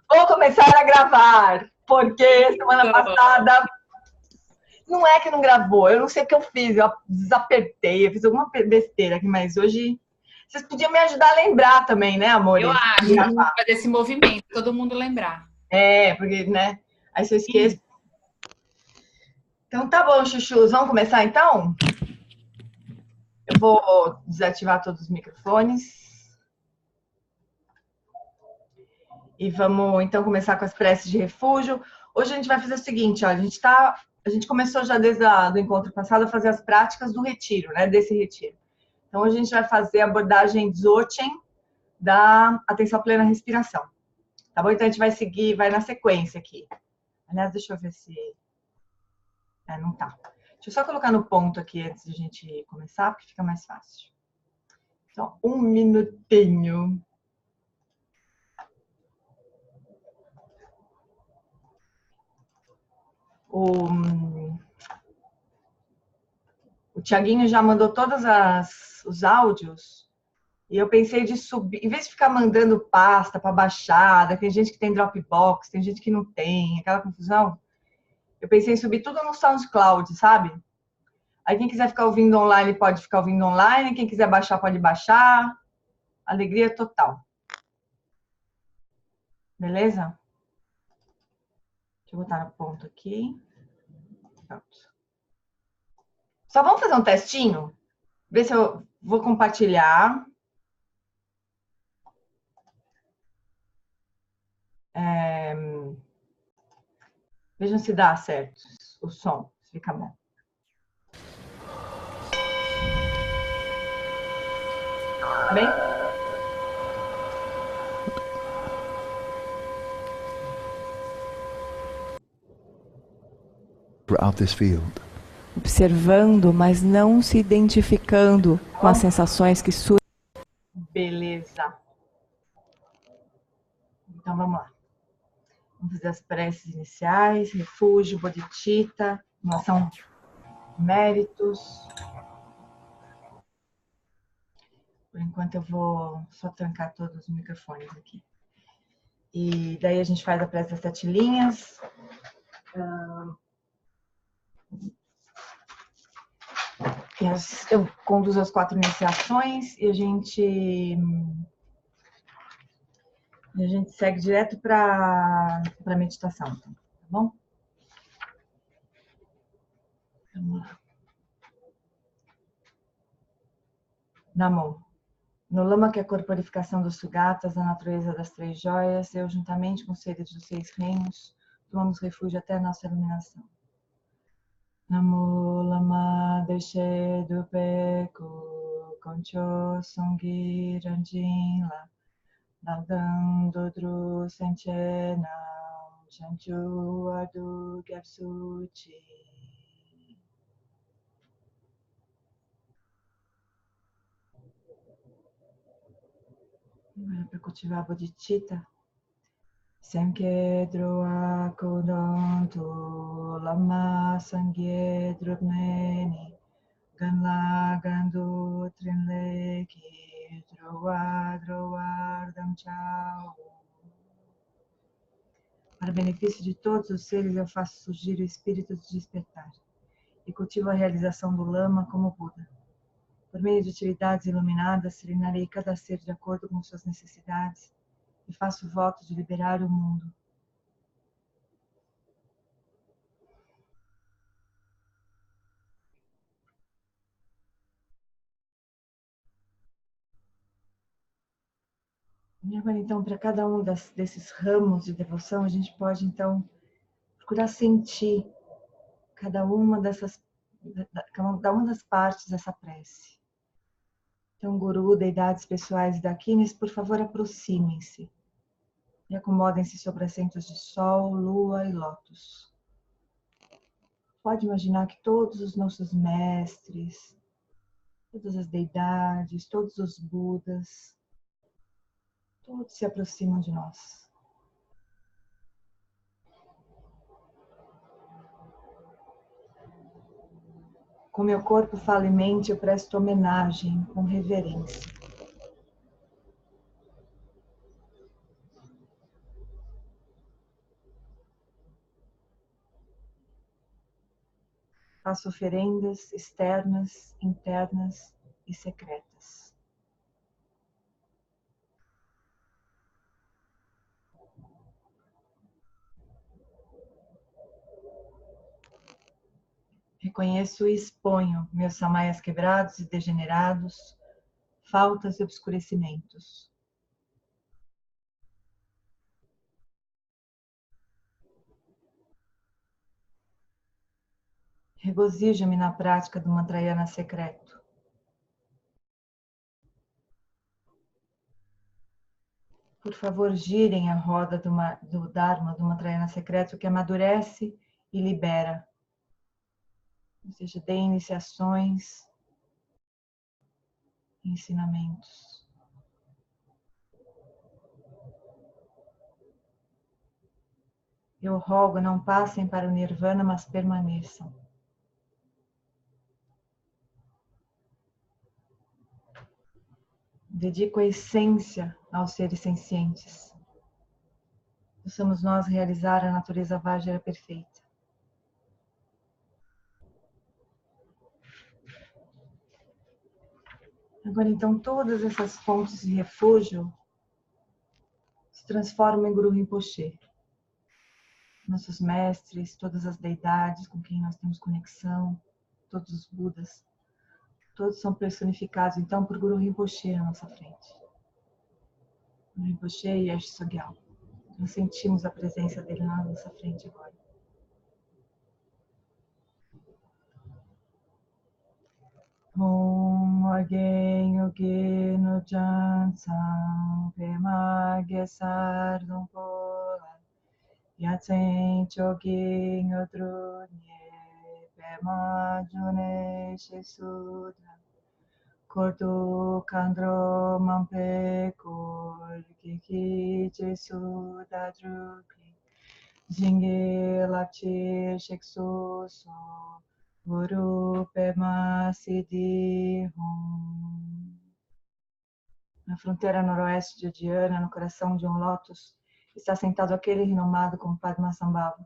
Vou começar a gravar, porque semana passada não é que não gravou, eu não sei o que eu fiz, eu desapertei, eu fiz alguma besteira aqui, mas hoje vocês podiam me ajudar a lembrar também, né, Eu amores? acho, fazer esse movimento, todo mundo lembrar. É, porque, né? Aí se eu esqueço. Então tá bom, chuchus, vamos começar então? Eu vou desativar todos os microfones. E vamos então começar com as preces de refúgio. Hoje a gente vai fazer o seguinte, ó, a gente começou já desde o encontro passado a fazer as práticas do retiro, né, desse retiro. Então hoje a gente vai fazer a abordagem Dzogchen da atenção plena à respiração. Tá bom? Então a gente vai seguir, vai na sequência aqui. Aliás, deixa eu ver se não tá. Deixa eu só colocar no ponto aqui antes de a gente começar, porque fica mais fácil. Então, um minutinho. O Tiaguinho já mandou todos os áudios e eu pensei de subir, em vez de ficar mandando pasta para baixada, tem gente que tem Dropbox, tem gente que não tem, aquela confusão. Eu pensei em subir tudo no SoundCloud, sabe? Aí quem quiser ficar ouvindo online pode ficar ouvindo online, quem quiser baixar pode baixar. Alegria total. Beleza? Deixa eu botar no ponto aqui. Pronto. Só vamos fazer um testinho? Ver se eu vou compartilhar. Vejam se dá certo o som, se fica bom. Tá bem? Throughout this field. Observando, mas não se identificando com as sensações que surgem. Beleza. Então vamos lá. Vamos fazer as preces iniciais, refúgio, bodhicitta, noção méritos. Por enquanto eu vou só trancar todos os microfones aqui. E daí a gente faz a prece das 7 linhas. Eu conduzo as 4 iniciações e a gente segue direto para a meditação, então, tá bom? Vamos lá. Namo. No lama que é a corporificação dos sugatas, a natureza das 3 joias, eu, juntamente com os seres dos 6 reinos, tomamos refúgio até a nossa iluminação. Namo lama deshe dupeku concho songi ranjinla Nandang dodru sanchena chanchu adu gyapsuchi. Para cultivar a bodhicitta, Sankhe droa kodonto lama sangye drupneni ganla gandu trinleki droa ardam chao. Para benefício de todos os seres, eu faço surgir o espírito de despertar e cultivo a realização do lama como Buda. Por meio de atividades iluminadas, serenarei cada ser de acordo com suas necessidades e faço o voto de liberar o mundo. E agora, então, para cada um desses ramos de devoção, a gente pode, então, procurar sentir cada uma das partes dessa prece. Então, guru, deidades pessoais daqui, mas por favor, aproximem-se e acomodem-se sobre assentos de sol, lua e lótus. Pode imaginar que todos os nossos mestres, todas as deidades, todos os Budas, todos se aproximam de nós. Com meu corpo, fala e mente, eu presto homenagem com reverência. Faço oferendas externas, internas e secretas. Reconheço e exponho meus samayas quebrados e degenerados, faltas e obscurecimentos. Regozijo-me na prática do mantrayana secreto. Por favor, girem a roda do Dharma, do mantrayana secreto, que amadurece e libera. Ou seja, dê iniciações, ensinamentos. Eu rogo, não passem para o Nirvana, mas permaneçam. Dedico a essência aos seres sencientes. Possamos nós realizar a natureza Vajra perfeita. Agora, então, todas essas fontes de refúgio se transformam em Guru Rinpoche. Nossos mestres, todas as deidades com quem nós temos conexão, todos os Budas, todos são personificados, então, por Guru Rinpoche na nossa frente. Guru Rinpoche e Ash Sogyal. Nós sentimos a presença dele na nossa frente agora. Om Ageng Yoge no Jansang Pema Gesar Dumpola Yatsen Choge Ngodrunye Pema June Shesudra Kordu Kandro Mampe Kor Kiki Jesuda Drupi Jinge Lapchir Sheksuso Guru Pema Siddhi Hum. Na fronteira noroeste de Udiana, no coração de um lótus, está sentado aquele renomado como Padmasambhava,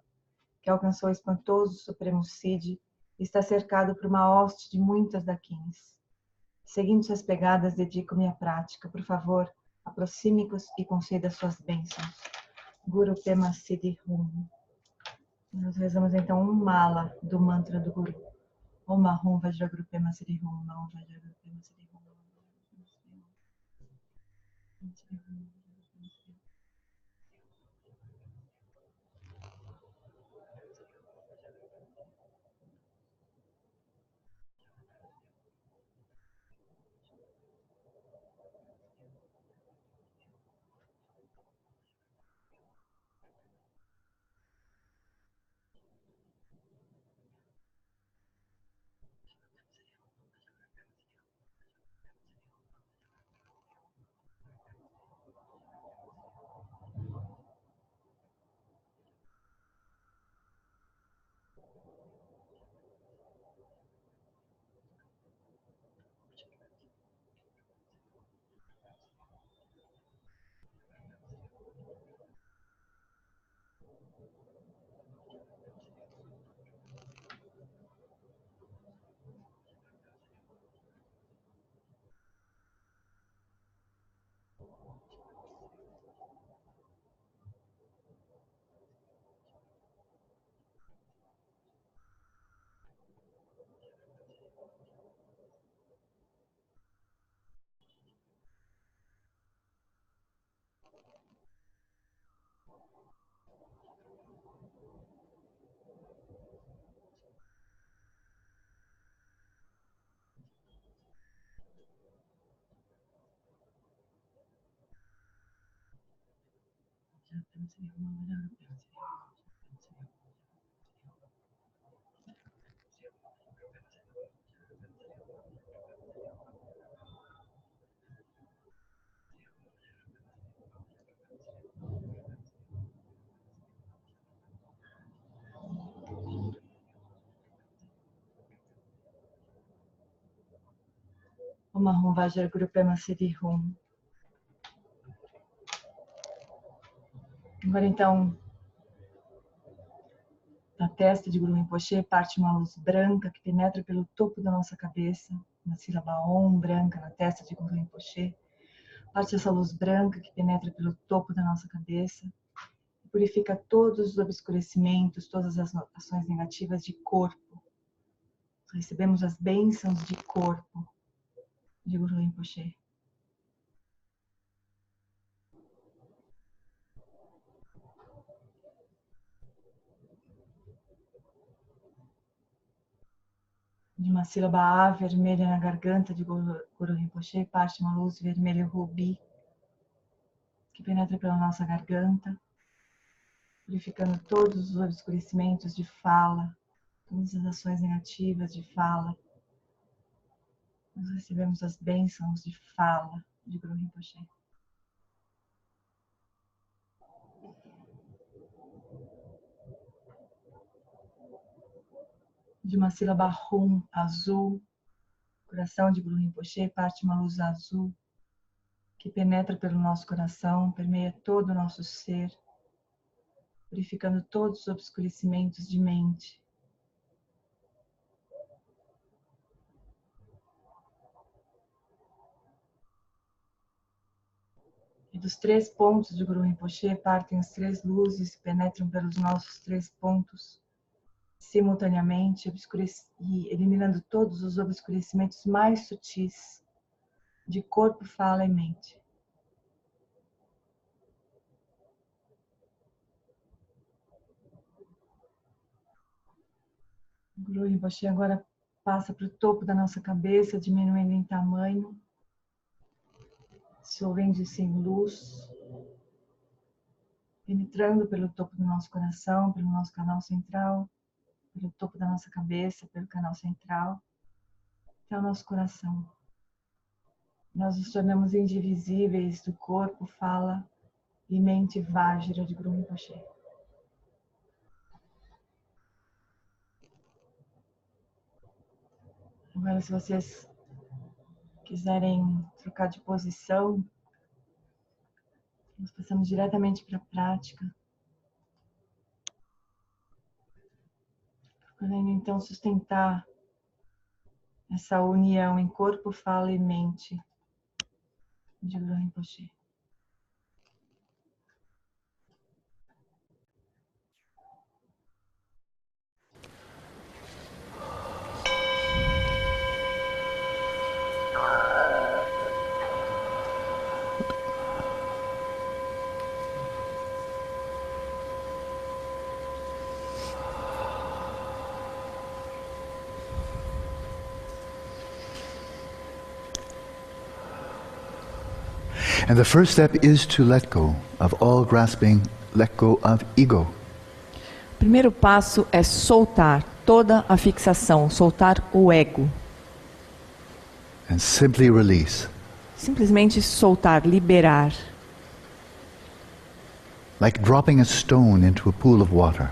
que alcançou o espantoso Supremo Siddhi e está cercado por uma hoste de muitas daquines. Seguindo suas pegadas, dedico-me à prática. Por favor, aproxime e conceda suas bênçãos. Guru Pema Siddhi Hum. Nós rezamos então um mala do mantra do Guru. Om Ahum Vajraguru Pema Siddhi Hum. Om Ahum Vajraguru Pema Siddhi Hum. Om Ahum Vajraguru Pema Siddhi Hum. Agora então, Da testa de Guru Rinpoche parte uma luz branca que penetra pelo topo da nossa cabeça, na sílaba Om, branca na testa de Guru Rinpoche. Parte essa luz branca que penetra pelo topo da nossa cabeça e purifica todos os obscurecimentos, todas as ações negativas de corpo. Recebemos as bênçãos de corpo de Guru Rinpoche. De uma sílaba A vermelha na garganta de Guru Rinpoche parte uma luz vermelha rubi que penetra pela nossa garganta, purificando todos os obscurecimentos de fala, todas as ações negativas de fala. Nós recebemos as bênçãos de fala de Guru Rinpoche. De uma sílaba Rum, azul, coração de Guru Rinpoche parte uma luz azul que penetra pelo nosso coração, permeia todo o nosso ser, purificando todos os obscurecimentos de mente. E dos 3 pontos de Guru Rinpoche partem as 3 luzes que penetram pelos nossos 3 pontos simultaneamente, e eliminando todos os obscurecimentos mais sutis de corpo, fala e mente. O Guru Rinpoche agora passa para o topo da nossa cabeça, diminuindo em tamanho, dissolvendo-se em luz, penetrando pelo topo do nosso coração, pelo nosso canal central, pelo topo da nossa cabeça, pelo canal central, até o nosso coração. Nós nos tornamos indivisíveis do corpo, fala e mente Vajra de Guru Rinpoche. Agora, se vocês quiserem trocar de posição, nós passamos diretamente para a prática. Procurando então sustentar essa união em corpo, fala e mente de Guru Rinpoche. And the first step is to let go of all grasping, let go of ego. O primeiro passo é soltar toda a fixação, soltar o ego. And simply release. Simplesmente soltar, liberar. Like dropping a stone into a pool of water.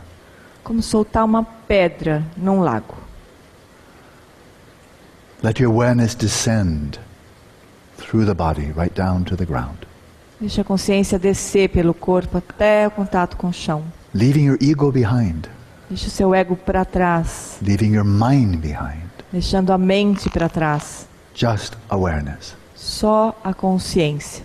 Como soltar uma pedra num lago. Let your awareness descend through the body, right down to the ground. Deixa a consciência descer pelo corpo até o contato com o chão. Leaving your ego behind. Deixa o seu ego para trás. Leaving your mind behind. Deixando a mente para trás. Just awareness. Só a consciência.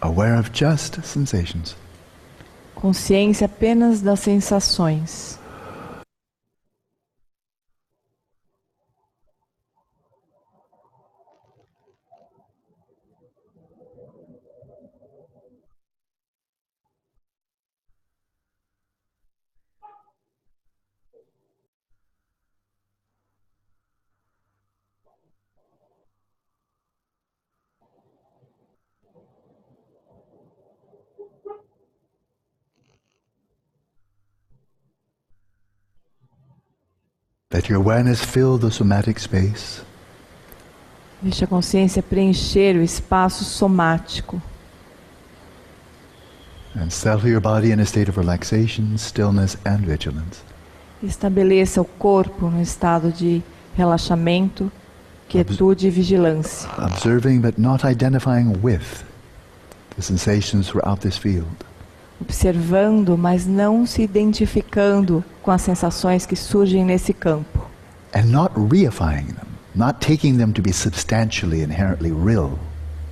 Aware of just sensations. Consciência apenas das sensações. Let your awareness fill the somatic space. Deixa a consciência preencher o espaço somático. And settle your body in a state of relaxation, stillness and vigilance. Estabeleça o corpo no estado de relaxamento, quietude e vigilância. Observing but not identifying with the sensations throughout this field. Observando, mas não se identificando com as sensações que surgem nesse campo. And not reifying them, not taking them to be substantially, inherently real.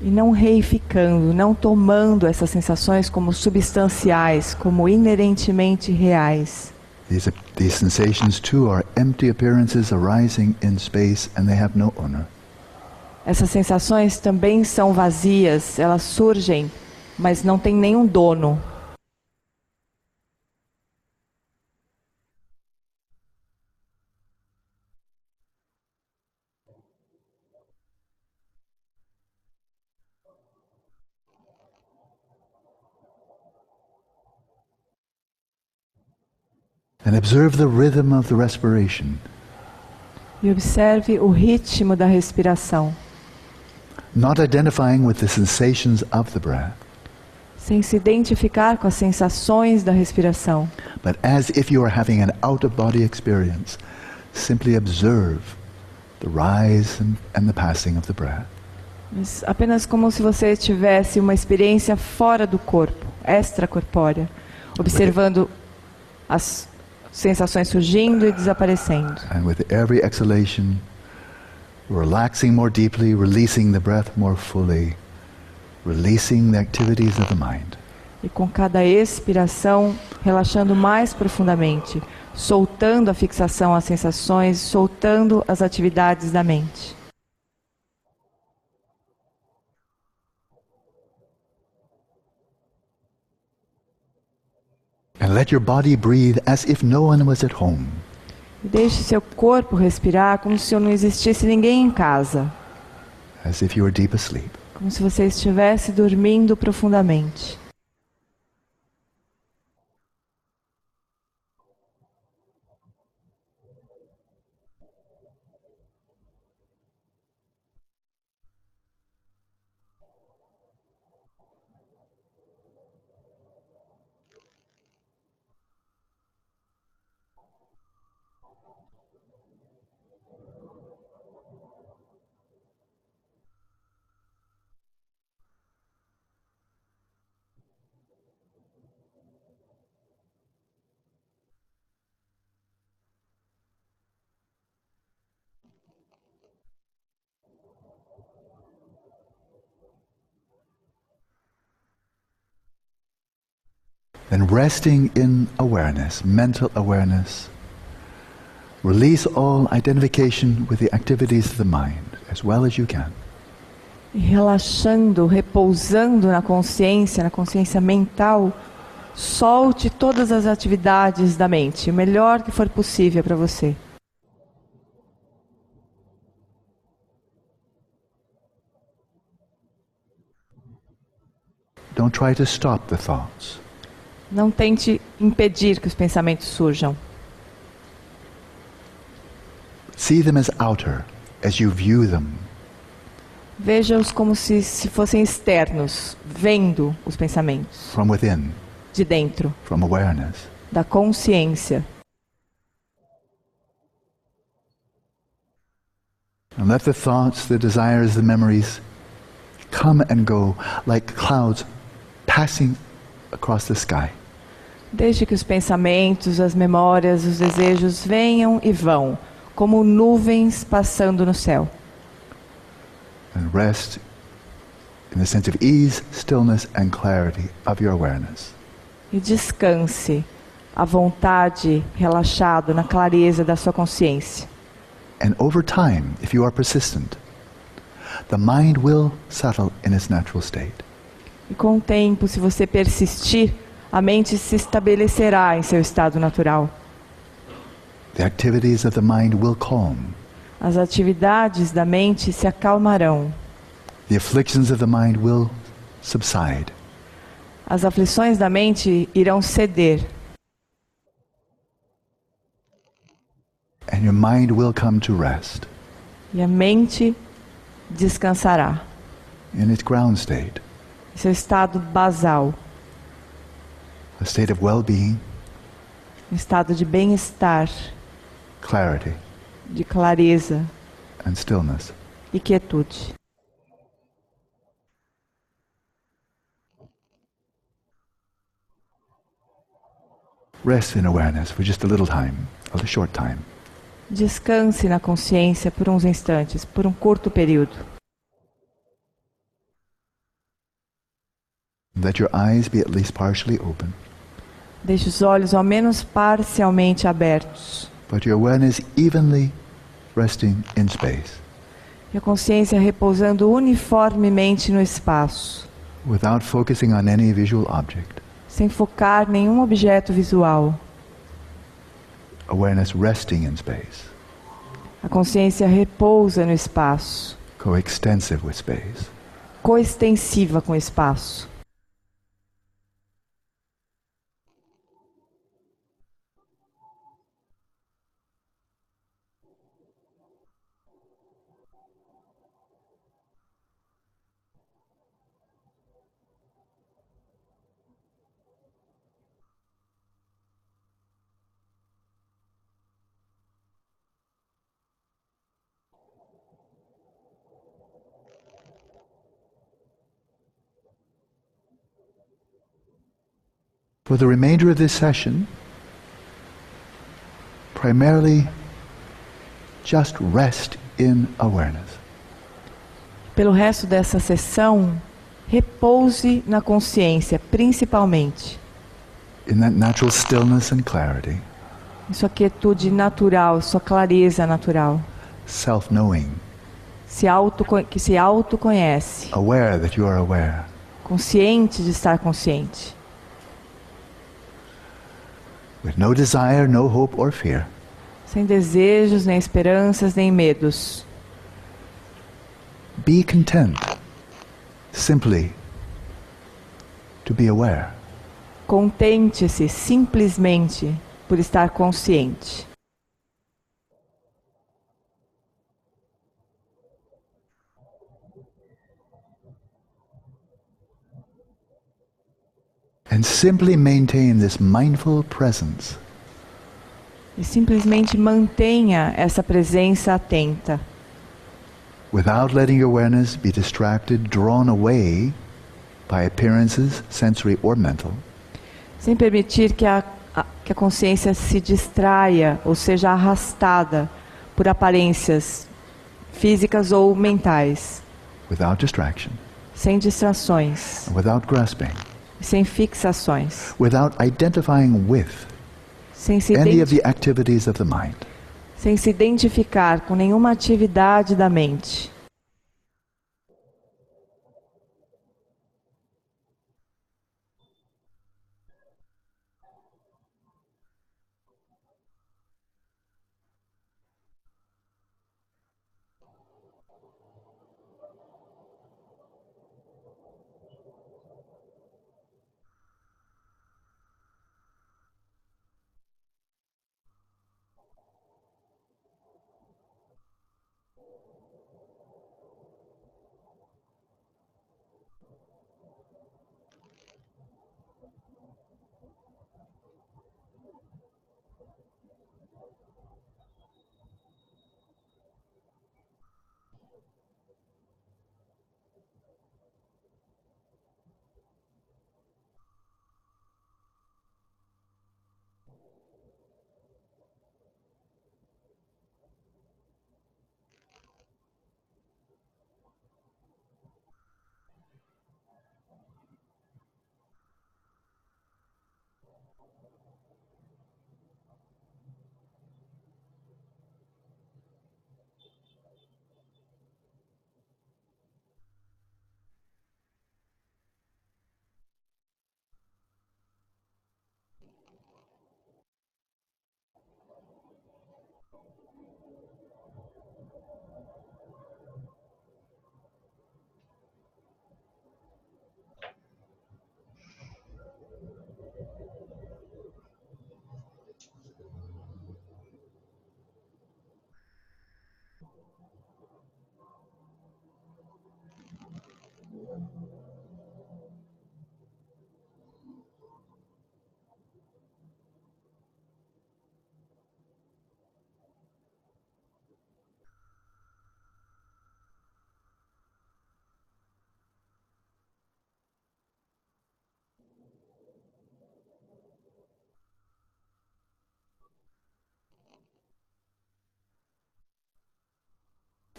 E não reificando, não tomando essas sensações como substanciais, como inerentemente reais. These sensations too are empty appearances arising in space and they have no owner. Essas sensações também são vazias, elas surgem, mas não têm nenhum dono. And observe the rhythm of the respiration. E observe o ritmo da respiração. Not identifying with the sensations of the breath. Sem se identificar com as sensações da respiração. But as if you are having an out-of-body experience, simply observe the rise and the passing of the breath. Mas apenas como se você tivesse uma experiência fora do corpo, extracorpórea, observando as sensações surgindo e desaparecendo. And with every exhalation, relaxing more deeply, releasing the breath more fully, releasing the activities of the mind. E com cada expiração, relaxando mais profundamente, soltando a fixação às sensações, soltando as atividades da mente. And let your body breathe as if no one was at home. E deixe seu corpo respirar como se não existisse ninguém em casa. As if you were deep asleep. Como se você estivesse dormindo profundamente. Then resting in awareness, mental awareness, release all identification with the activities of the mind as well as you can. E relaxando, repousando na consciência mental, solte todas as atividades da mente, o melhor que for possível para você. Don't try to stop the thoughts. Não tente impedir que os pensamentos surjam. See them as outer, as you view them. Veja-os como se fossem externos, vendo os pensamentos. From within. De dentro. From awareness. Da consciência. And let the thoughts, the desires, the memories come and go like clouds passing across the sky. Deixe que os pensamentos, as memórias, os desejos venham e vão, como nuvens passando no céu. And rest in the sense of ease, stillness and clarity of your awareness. E descanse à vontade, relaxado, na clareza da sua consciência. And over time, if you are persistent, the mind will settle in its natural state. E com o tempo, se você persistir, a mente se estabelecerá em seu estado natural. The activities of the mind will calm. As atividades da mente se acalmarão. The afflictions of the mind will subside. As aflições da mente irão ceder. And your mind will come to rest. E a mente descansará. In its ground state. Seu estado basal. A state of well-being. Um estado de bem-estar. Clarity. De clareza. And stillness. e quietude. Rest in awareness for just a little time, a short time. Descanse na consciência por uns instantes, por um curto período. Let your eyes be at least partially open, Deixe os olhos ao menos parcialmente abertos. but your awareness evenly resting in space, E a consciência repousando uniformemente no espaço, without focusing on any visual object. sem focar nenhum objeto visual. Awareness resting in space, A consciência repousa no espaço, coextensive with space. coextensiva com o espaço. For the remainder of this session, primarily just rest in awareness. Pelo resto dessa sessão, repouse na consciência, principalmente. In that natural stillness and clarity, Em sua quietude natural, sua clareza natural. self-knowing, Que se autoconhece, aware that you are aware. consciente de estar consciente. With no desire, no hope or fear. Sem desejos, nem esperanças, nem medos. Be content simply to be aware. Contente-se simplesmente por estar consciente. And simply maintain this mindful presence E simplesmente mantenha essa presença atenta, without letting your awareness be distracted, drawn away by appearances, sensory or mental, sem permitir que a consciência se distraia ou seja arrastada por aparências físicas ou mentais, without distraction, sem distrações, without grasping, sem fixações, without identifying with sem se, any of the activities of the mind. sem se identificar com nenhuma atividade da mente.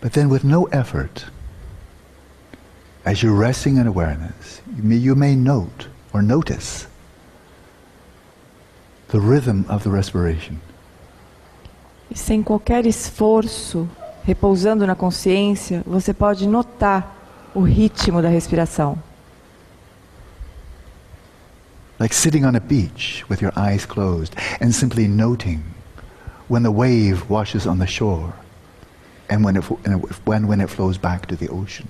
But then with no effort, as you're resting in awareness, you may note or notice the rhythm of the respiration. E sem qualquer esforço, repousando na consciência, você pode notar o ritmo da respiração. Like sitting on a beach with your eyes closed and simply noting when the wave washes on the shore and when it flows back to the ocean.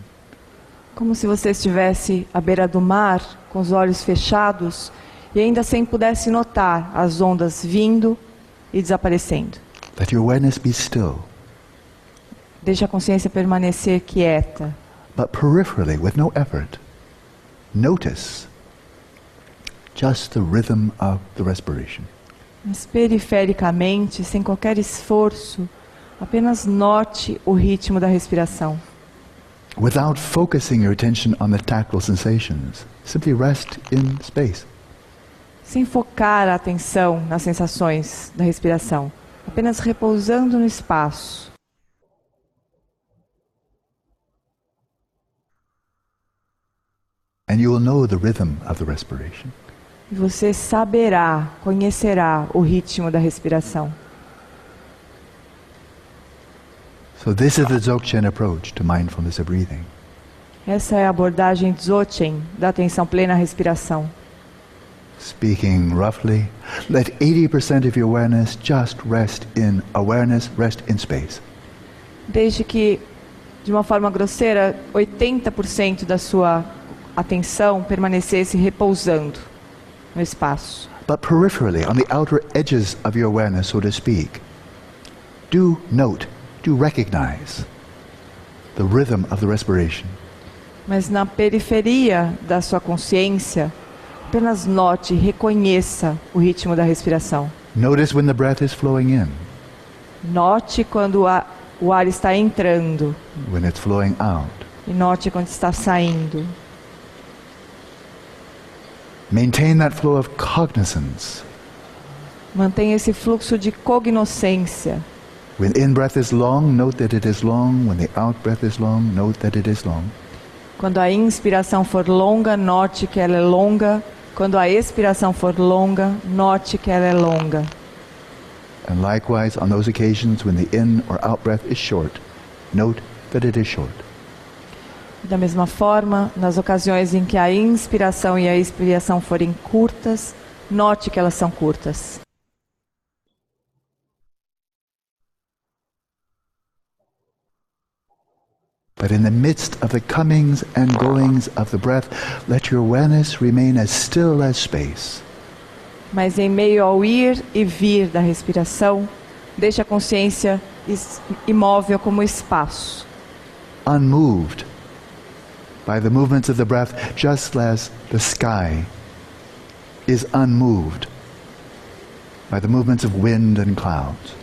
Como se você estivesse à beira do mar, com os olhos fechados, e ainda assim pudesse notar as ondas vindo e desaparecendo. Let your awareness be still, Deixe a consciência permanecer quieta, but peripherally, with no effort, notice just the rhythm of the respiration. mas perifericamente, sem qualquer esforço, apenas note o ritmo da respiração. Without focusing your attention on the tactile sensations, simply rest in space. Sem focar a atenção nas sensações da respiração, apenas repousando no espaço. And you will know the rhythm of the respiration. E você saberá, conhecerá o ritmo da respiração. So this is the Dzogchen approach to mindfulness of breathing. Essa é a abordagem Dzogchen da atenção plena à respiração. Speaking roughly, let 80% of your awareness just rest in awareness, rest in space. Desde que, de uma forma grosseira, 80% da sua atenção permanecesse repousando no espaço. But peripherally, on the outer edges of your awareness, so to speak, do note, do recognize the rhythm of the respiration. Mas na periferia da sua consciência, apenas note e reconheça o ritmo da respiração. Notice when the breath is flowing in, Note quando o ar está entrando when it's flowing out. e note quando está saindo. Maintain that flow of cognizance. Mantenha esse fluxo de cognoscência. When in-breath is long, note that it is long. When the out-breath is long, note that it is long. Quando a inspiração for longa, note que ela é longa. Quando a expiração for longa, note que ela é longa. And likewise, on those occasions when the in or out-breath is short, note that it is short. Da mesma forma, nas ocasiões em que a inspiração e a expiração forem curtas, note que elas são curtas. But in the midst of the comings and goings of the breath, let your awareness remain as still as space. Mas em meio ao ir e vir da respiração, deixe a consciência imóvel como espaço. Unmoved by the movements of the breath, just as the sky is unmoved by the movements of wind and clouds.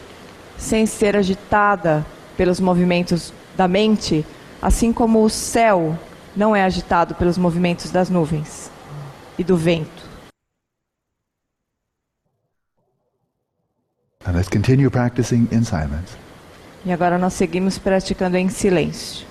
Sem ser agitada pelos movimentos da mente, assim como o céu não é agitado pelos movimentos das nuvens e do vento. And let's continue practicing in silence. E agora nós seguimos praticando em silêncio.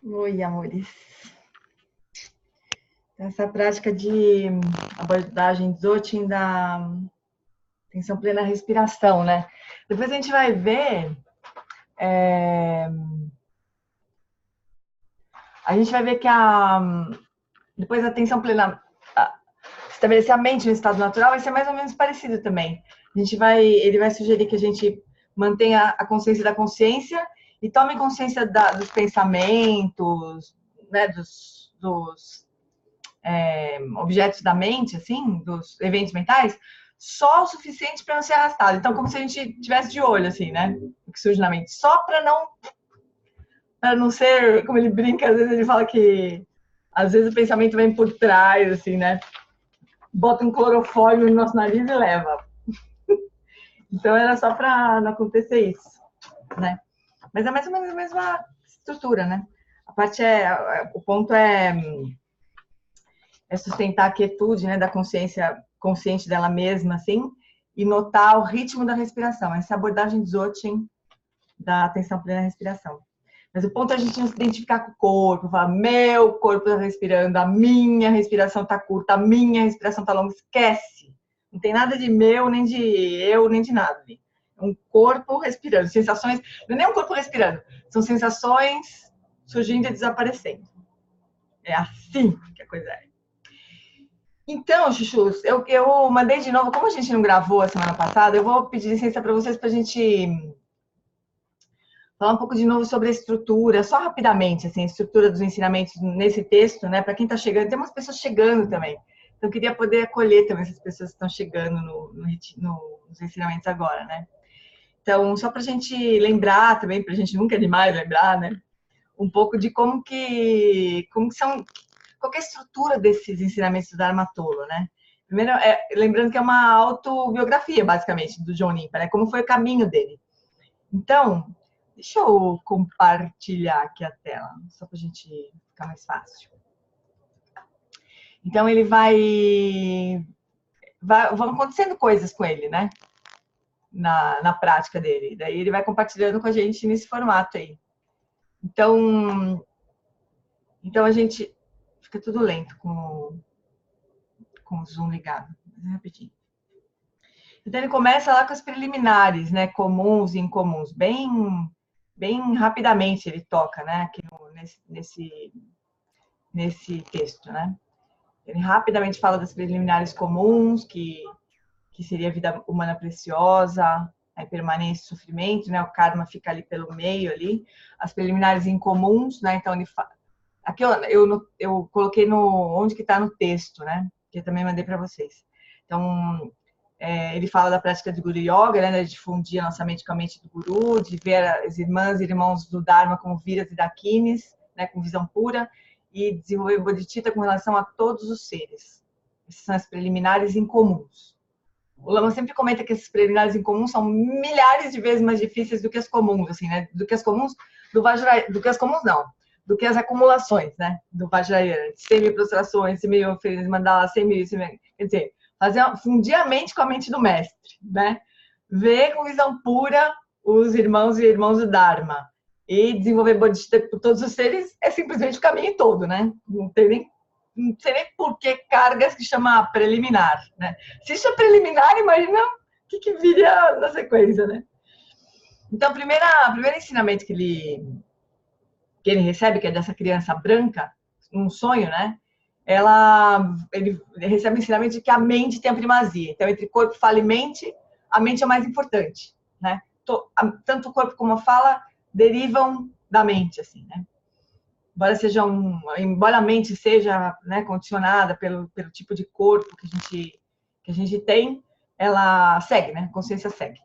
Oi, amores. Essa prática de abordagem Dzogchen da atenção plena à respiração, né? Depois a gente vai ver... A gente vai ver que depois a atenção plena, estabelecer a mente no estado natural, vai ser mais ou menos parecido também. Ele vai sugerir que a gente mantenha a consciência da consciência e tome consciência dos pensamentos, né, dos objetos da mente, assim, dos eventos mentais, só o suficiente para não ser arrastado. Então, como se a gente tivesse de olho, assim, né, o que surge na mente, só para não ser, como ele brinca, às vezes ele fala que às vezes o pensamento vem por trás, assim, né? Bota um clorofórmio no nosso nariz e leva. Então era só para não acontecer isso, né? Mas é mais ou menos a mesma estrutura, né? O ponto é sustentar a quietude, né, da consciência consciente dela mesma, assim, e notar o ritmo da respiração. Essa é a abordagem Dzogchen da atenção plena à respiração. Mas o ponto é a gente não se identificar com o corpo, falar, meu corpo está respirando, a minha respiração está curta, a minha respiração está longa. Esquece. Não tem nada de meu, nem de eu, nem de nada. É um corpo respirando. Sensações, não é nem um corpo respirando, são sensações surgindo e desaparecendo. É assim que a coisa é. Então, chuchus, eu mandei de novo, como a gente não gravou a semana passada, eu vou pedir licença para vocês para a gente falar um pouco de novo sobre a estrutura, só rapidamente, assim, a estrutura dos ensinamentos nesse texto, né? Para quem está chegando, tem umas pessoas chegando também. Então, eu queria poder acolher também essas pessoas que estão chegando nos ensinamentos agora, né? Então, só para a gente lembrar também, para a gente nunca é demais lembrar, né? Um pouco de como que são, qual que é a estrutura desses ensinamentos do Dharma Tolo, né? Primeiro, lembrando que é uma autobiografia, basicamente, do John Nimpa, né? Como foi o caminho dele. Então, deixa eu compartilhar aqui a tela, só para a gente ficar mais fácil. Então, ele vão acontecendo coisas com ele, né? Na prática dele. Daí ele vai compartilhando com a gente nesse formato aí. Então a gente fica tudo lento com o Zoom ligado. Rapidinho. Então ele começa lá com as preliminares, né? Comuns e incomuns. Bem rapidamente ele toca, né? Aqui nesse texto, né? Ele rapidamente fala das preliminares comuns, que seria a vida humana preciosa, a impermanência e sofrimento, né? O karma fica ali pelo meio ali. As preliminares incomuns, né? Então ele fala. Aqui eu coloquei onde que está no texto, né? Que eu também mandei para vocês. Então ele fala da prática de Guru Yoga, né? De fundir a nossa mente com a mente do Guru, de ver as irmãs e irmãos do Dharma como viras e dakinis, né? Com visão pura, e desenvolver bodhicitta com relação a todos os seres. Essas são as preliminares incomuns. O Lama sempre comenta que esses preliminares incomuns são milhares de vezes mais difíceis do que as comuns, assim, né? Do que as comuns não, do que as acumulações, né? Do Vajrayana, 100.000 prostrações, 100.000 oferendas mandalas, 100.000, quer dizer, fundir a mente com a mente do mestre, né? Ver com visão pura os irmãos e irmãs do Dharma e desenvolver bodhicitta por todos os seres é simplesmente o caminho todo, né? Não sei nem por que cargas que chama preliminar, né? Se isso é preliminar, imagina o que viria na sequência, né? Então, o primeiro ensinamento que ele recebe, que é dessa criança branca, um sonho, né? Ele recebe o ensinamento de que a mente tem a primazia. Então, entre corpo, fala e mente, a mente é mais importante, né? Tanto o corpo como a fala derivam da mente, assim, né? embora a mente seja, né, condicionada pelo tipo de corpo que a gente tem, ela segue, né? A consciência segue.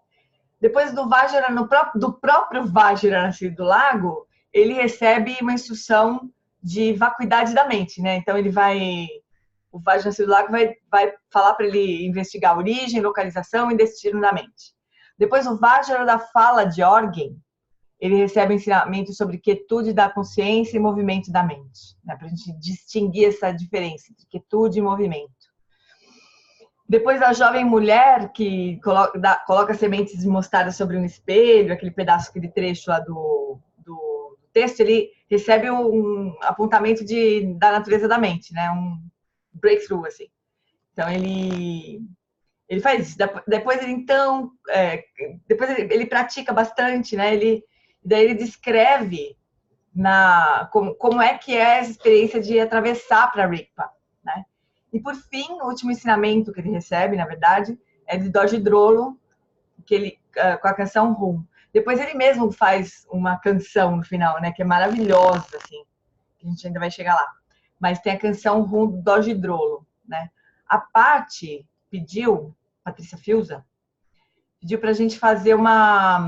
Depois do Vajra, do próprio Vajra nascido do lago, ele recebe uma instrução de vacuidade da mente, né? Então o Vajra nascido do lago vai falar para ele investigar a origem, localização e destino da mente. Depois o Vajra da fala de Orgen, ele recebe ensinamento sobre quietude da consciência e movimento da mente, né? Para a gente distinguir essa diferença entre quietude e movimento. Depois a jovem mulher que coloca sementes de mostarda sobre um espelho, aquele trecho lá do texto, ele recebe um apontamento da natureza da mente, né? Um breakthrough, assim. Então ele faz isso. Depois ele pratica bastante, né? Daí ele descreve como é que é essa experiência de atravessar para Rigpa, né? E por fim, o último ensinamento que ele recebe, na verdade, é de Dorje Drolo, com a canção Rum. Depois ele mesmo faz uma canção no final, né? Que é maravilhosa, assim. A gente ainda vai chegar lá. Mas tem a canção Rum do Dorje Drolo, né? A Paty Patrícia Fiuza, pediu para a gente fazer uma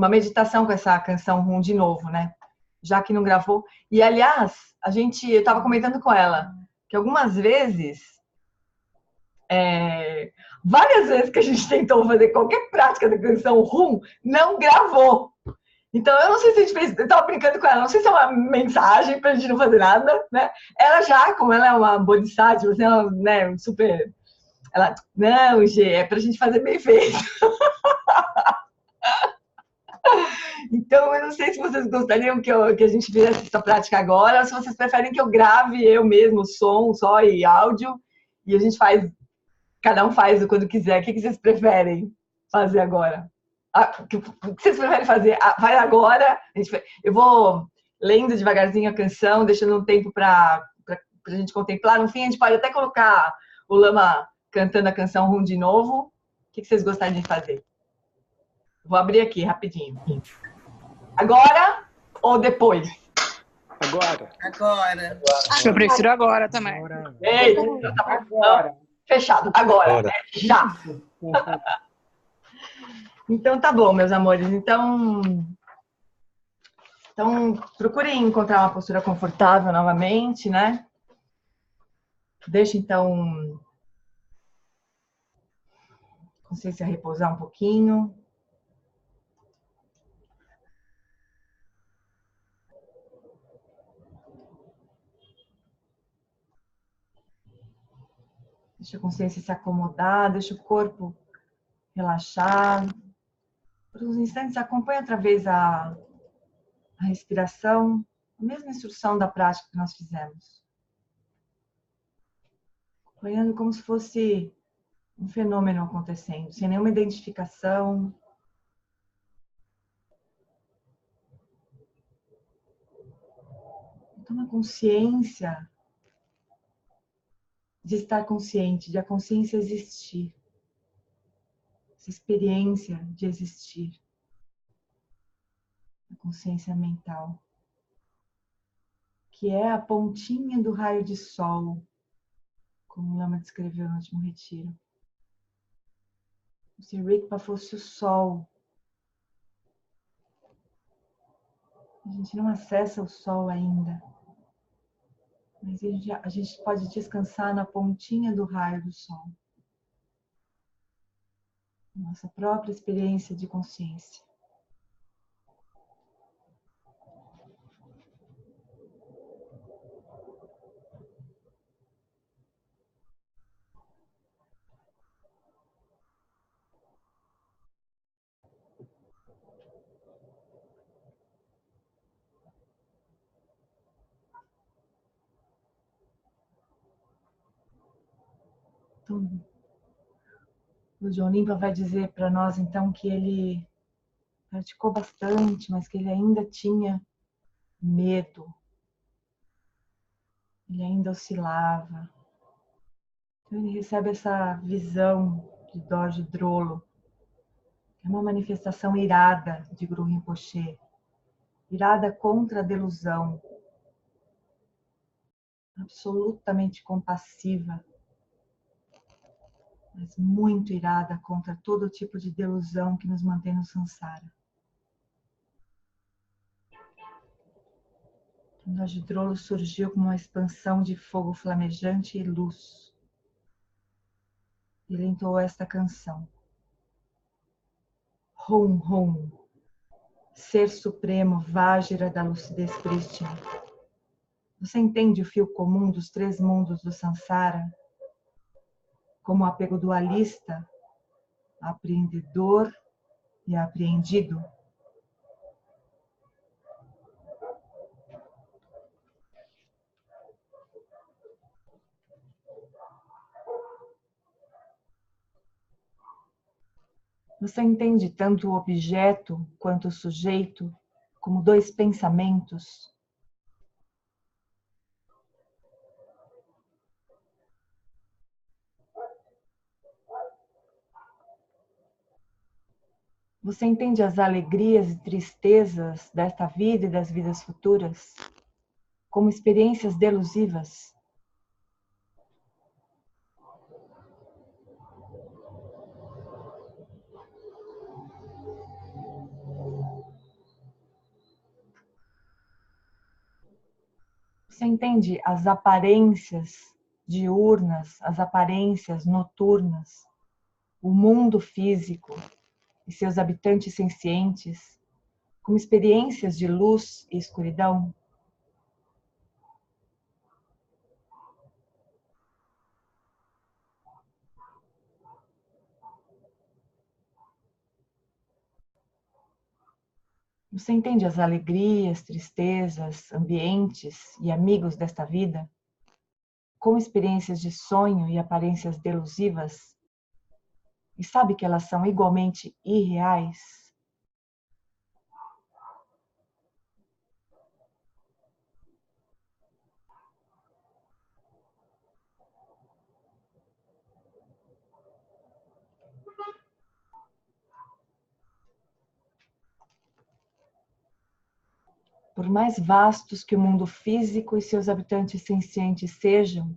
meditação com essa canção Rum de novo, né? Já que não gravou. E, aliás, eu estava comentando com ela que algumas vezes, várias vezes que a gente tentou fazer qualquer prática da canção Rum, não gravou. Então, eu não sei se a gente fez, eu estava brincando com ela, não sei se é uma mensagem para a gente não fazer nada, né? Ela como ela é uma bodhisattva, assim, ela, né, super... Ela, não, Gê, é para a gente fazer bem feito. Então, eu não sei se vocês gostariam que a gente fizesse essa prática agora, ou se vocês preferem que eu grave eu mesmo, som só e áudio, e a gente cada um faz quando quiser. O que vocês preferem fazer agora? O que vocês preferem fazer? Vai agora. Eu vou lendo devagarzinho a canção, deixando um tempo para a gente contemplar. No fim, a gente pode até colocar o Lama cantando a canção Rum de novo. O que vocês gostariam de fazer? Vou abrir aqui rapidinho. Agora ou depois? Agora. Eu prefiro agora também. Eita, agora. Fechado. Agora. Já. Então tá bom, meus amores. Então procurem encontrar uma postura confortável novamente, né? Deixa então a consciência repousar um pouquinho. Deixa a consciência se acomodar, deixa o corpo relaxar. Por uns instantes, acompanhe outra vez a respiração, a mesma instrução da prática que nós fizemos. Acompanhando como se fosse um fenômeno acontecendo, sem nenhuma identificação. Toma consciência de estar consciente, de a consciência existir. Essa experiência de existir. A consciência mental. Que é a pontinha do raio de sol, como o Lama descreveu no último retiro. Se Rigpa fosse o sol, a gente não acessa o sol ainda. Mas a gente pode descansar na pontinha do raio do sol. Nossa própria experiência de consciência. Então, o John Limpa vai dizer para nós, então, que ele praticou bastante, mas que ele ainda tinha medo. Ele ainda oscilava. Então, ele recebe essa visão de Dorje Drolo, que é uma manifestação irada de Guru Rinpoche, irada contra a delusão, absolutamente compassiva, mas muito irada contra todo tipo de delusão que nos mantém no samsara. O Rajadrolo surgiu como uma expansão de fogo flamejante e luz. Ele entoou esta canção. Hum, hum, Ser Supremo, Vajra da lucidez prístina. Você entende o fio comum dos três mundos do samsara? Como o apego dualista, apreendedor e apreendido? Você entende tanto o objeto quanto o sujeito como dois pensamentos? Você entende as alegrias e tristezas desta vida e das vidas futuras como experiências delusivas? Você entende as aparências diurnas, as aparências noturnas, o mundo físico e seus habitantes sencientes como experiências de luz e escuridão? Você entende as alegrias, tristezas, ambientes e amigos desta vida como experiências de sonho e aparências delusivas? E sabe que elas são igualmente irreais? Por mais vastos que o mundo físico e seus habitantes sencientes sejam,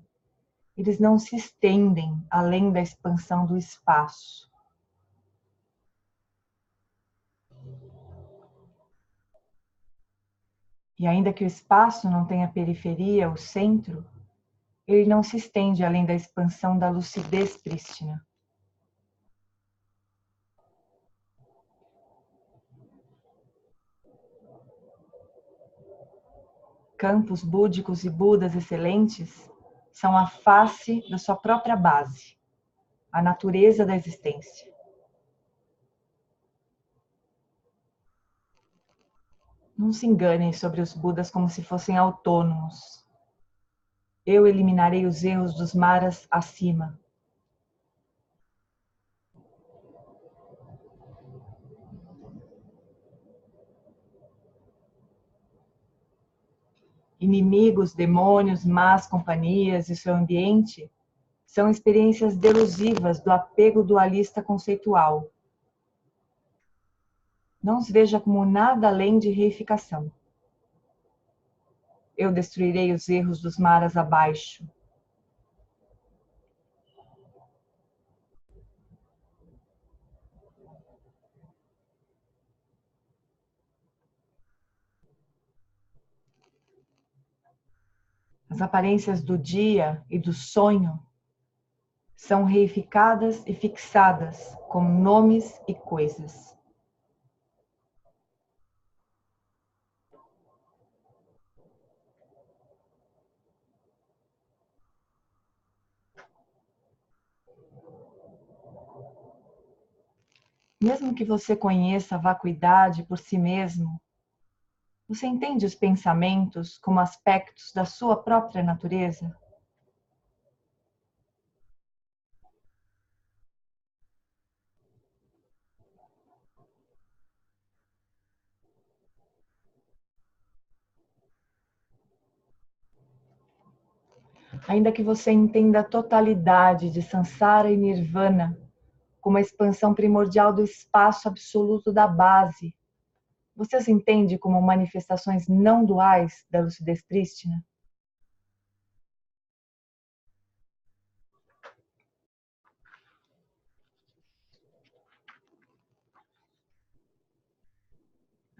eles não se estendem além da expansão do espaço. E ainda que o espaço não tenha periferia ou centro, ele não se estende além da expansão da lucidez prístina. Campos búdicos e budas excelentes são a face da sua própria base, a natureza da existência. Não se enganem sobre os Budas como se fossem autônomos. Eu eliminarei os erros dos maras acima. Inimigos, demônios, más companhias e seu ambiente são experiências delusivas do apego dualista conceitual. Não os veja como nada além de reificação. Eu destruirei os erros dos maras abaixo. As aparências do dia e do sonho são reificadas e fixadas como nomes e coisas. Mesmo que você conheça a vacuidade por si mesmo, você entende os pensamentos como aspectos da sua própria natureza? Ainda que você entenda a totalidade de Sansara e Nirvana como a expansão primordial do espaço absoluto da base, você as entende como manifestações não duais da lucidez prístina?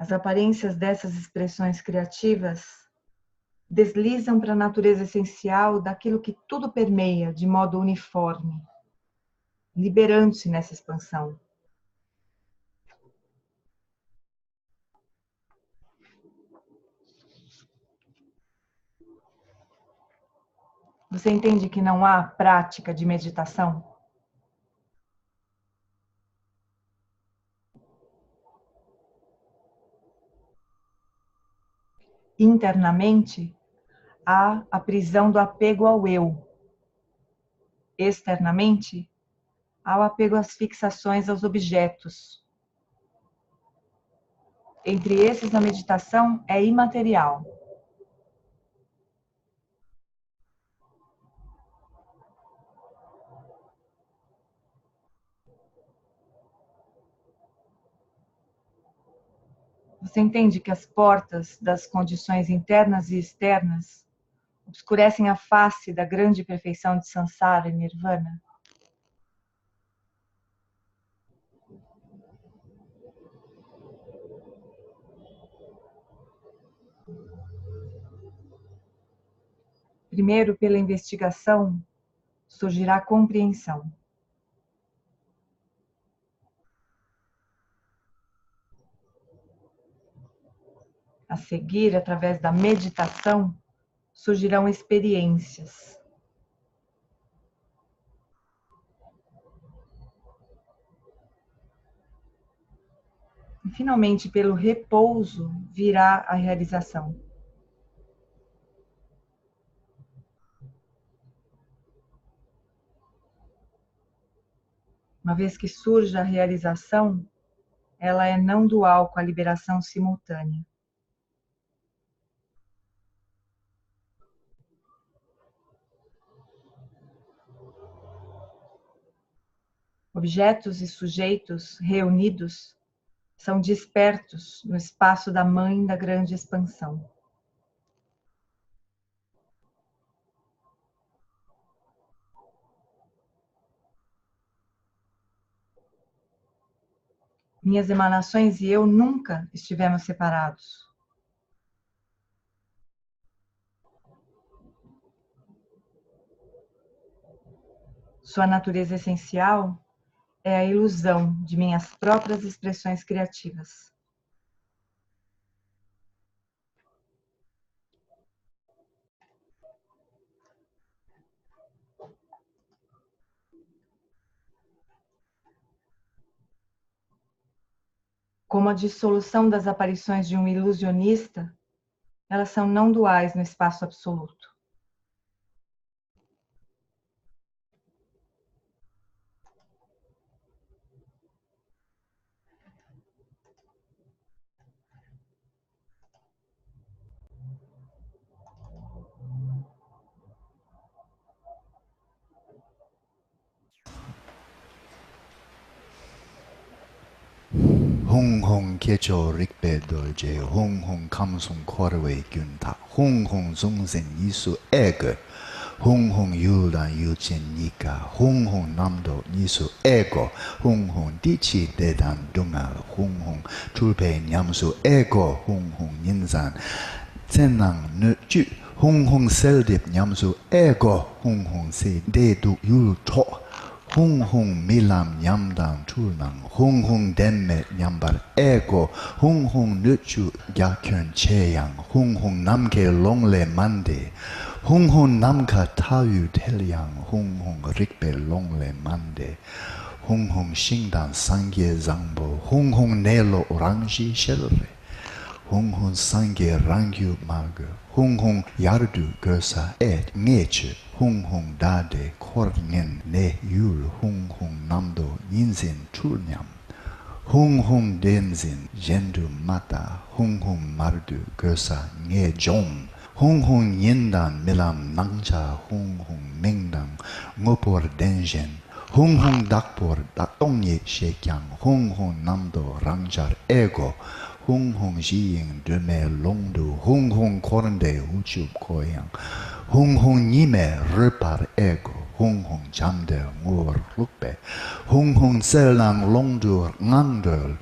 As aparências dessas expressões criativas deslizam para a natureza essencial daquilo que tudo permeia de modo uniforme, liberando-se nessa expansão. Você entende que não há prática de meditação? Internamente, há a prisão do apego ao eu. Externamente, há o apego às fixações aos objetos. Entre esses, a meditação é imaterial. Você entende que as portas das condições internas e externas obscurecem a face da grande perfeição de Sansara e Nirvana? Primeiro, pela investigação, surgirá a compreensão. A seguir, através da meditação, surgirão experiências. E, finalmente, pelo repouso, virá a realização. Uma vez que surge a realização, ela é não dual com a liberação simultânea. Objetos e sujeitos reunidos são despertos no espaço da Mãe da grande expansão. Minhas emanações e eu nunca estivemos separados. Sua natureza essencial é a ilusão de minhas próprias expressões criativas. Como a dissolução das aparições de um ilusionista, elas são não duais no espaço absoluto. Hong Hong Kecho Rikpe Dolje, Hong Hong Kamsung Korwe Gyunta, Hong Hong Zungzen Nisu Ege, Hong Hong Yudan Yuchen Nika, Hong Hong Namdo Nisu Ego, Hong Hong Dichi Dedan Dungal, Hong Hong Tulpe Nyamsu Ego, Hong Hong Yinzan, Zenang Nuju, Hong Hong Seldip Nyamsu Ego, Hong Hong Se Dedu Yul To. Hong Hong Milam Nyamdang Tulnang, Hong Hong Denme Nyambar Ego, Hong Hong Nuchu Gyakyon Cheyang, Hong Hong Namke Longle Mande, Hong Hong Namka Tayu Telyang, Hong Hong Rikpe Longle Mande, Hong Hong Shingdan Sangye Zangbo, Hong Hong Nelo Rangshi Shelre, Hong Hong Sangye Rangyu Magu, Hong Hong Yardu Gersa Et Ngeche, Hong Hong Dade Korngen Ne Yul, Hong Hong Namdo Yinzin Tulnyam, Hong Hong Denzin Jendu Mata, Hong Hong Mardu Gersa Nge Jom, Hong Hong Yindan Milam Nangcha, Hong Hong Mengdang Ngopor Denjen, Hong Hong Dakpor Dakongye Shekyang, Hong Hong Namdo Rangjar Ego, Hong Hong Jiying Dume Longdu, Hong Hong Kornde Uchub Koyang, Hong Hong Nime Rupar Ego, Hong Hong Jamde Ngur Lukbe, Hong Hong Selang Longdur Ngandul,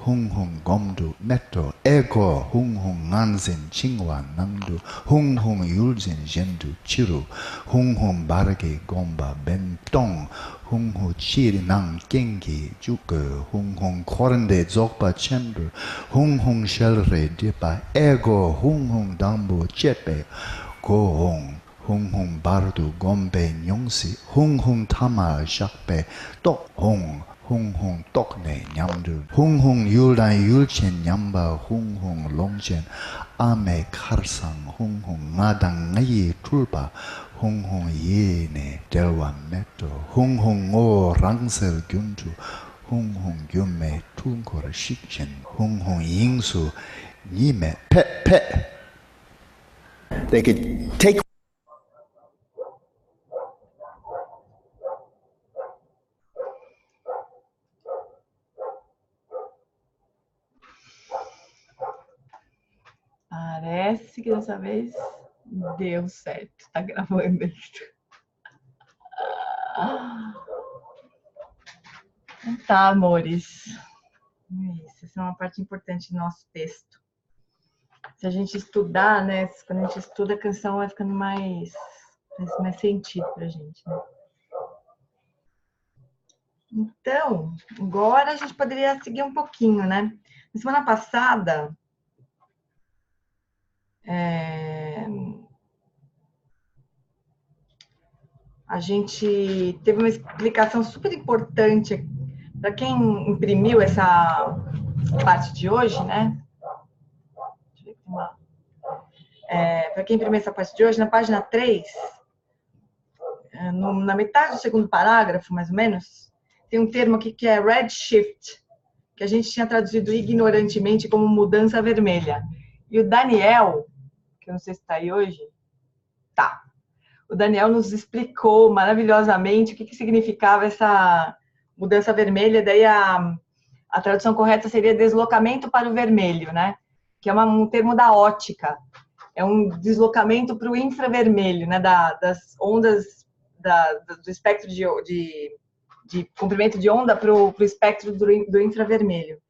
hung hung gomdu metto ego hung hung nansen chingwa namdu hung hung yulsen jendu chiru hung hung barage gomba bentong hung hu chiri nang gengi juke hung hung korende zokpa chendu hung hung shelre dipa ego hung hung dambu chepe go hung hung hung bardu gombe nyongsi hung hung tama shakpe tok hung hung hung tokne nyamdu hung hung yuldan yulchen nyamba hung hung longchen ame karsang hung hung ngadang ngayi tulpa hung hung yene delwan metto hung hung o rangsel gyuntu hung hung gyume tunkor shikchen hung hung yingsu nime pe they could take Parece que dessa vez deu certo. Tá gravando isso. Tá, amores. Isso, essa é uma parte importante do nosso texto. Se a gente estudar, né? Quando a gente estuda, a canção vai ficando mais sentido pra gente, né? Então, agora a gente poderia seguir um pouquinho, né? Na semana passada, a gente teve uma explicação super importante para quem imprimiu essa parte de hoje, né? Para quem imprimiu essa parte de hoje, na página 3, na metade do segundo parágrafo, mais ou menos, tem um termo aqui que é redshift, que a gente tinha traduzido ignorantemente como mudança vermelha. E o Daniel, que eu não sei se está aí hoje, tá. O Daniel nos explicou maravilhosamente o que significava essa mudança vermelha. Daí a tradução correta seria deslocamento para o vermelho, né? Que é um termo da ótica. É um deslocamento para o infravermelho, né? Das ondas do espectro de comprimento de onda para o espectro do infravermelho.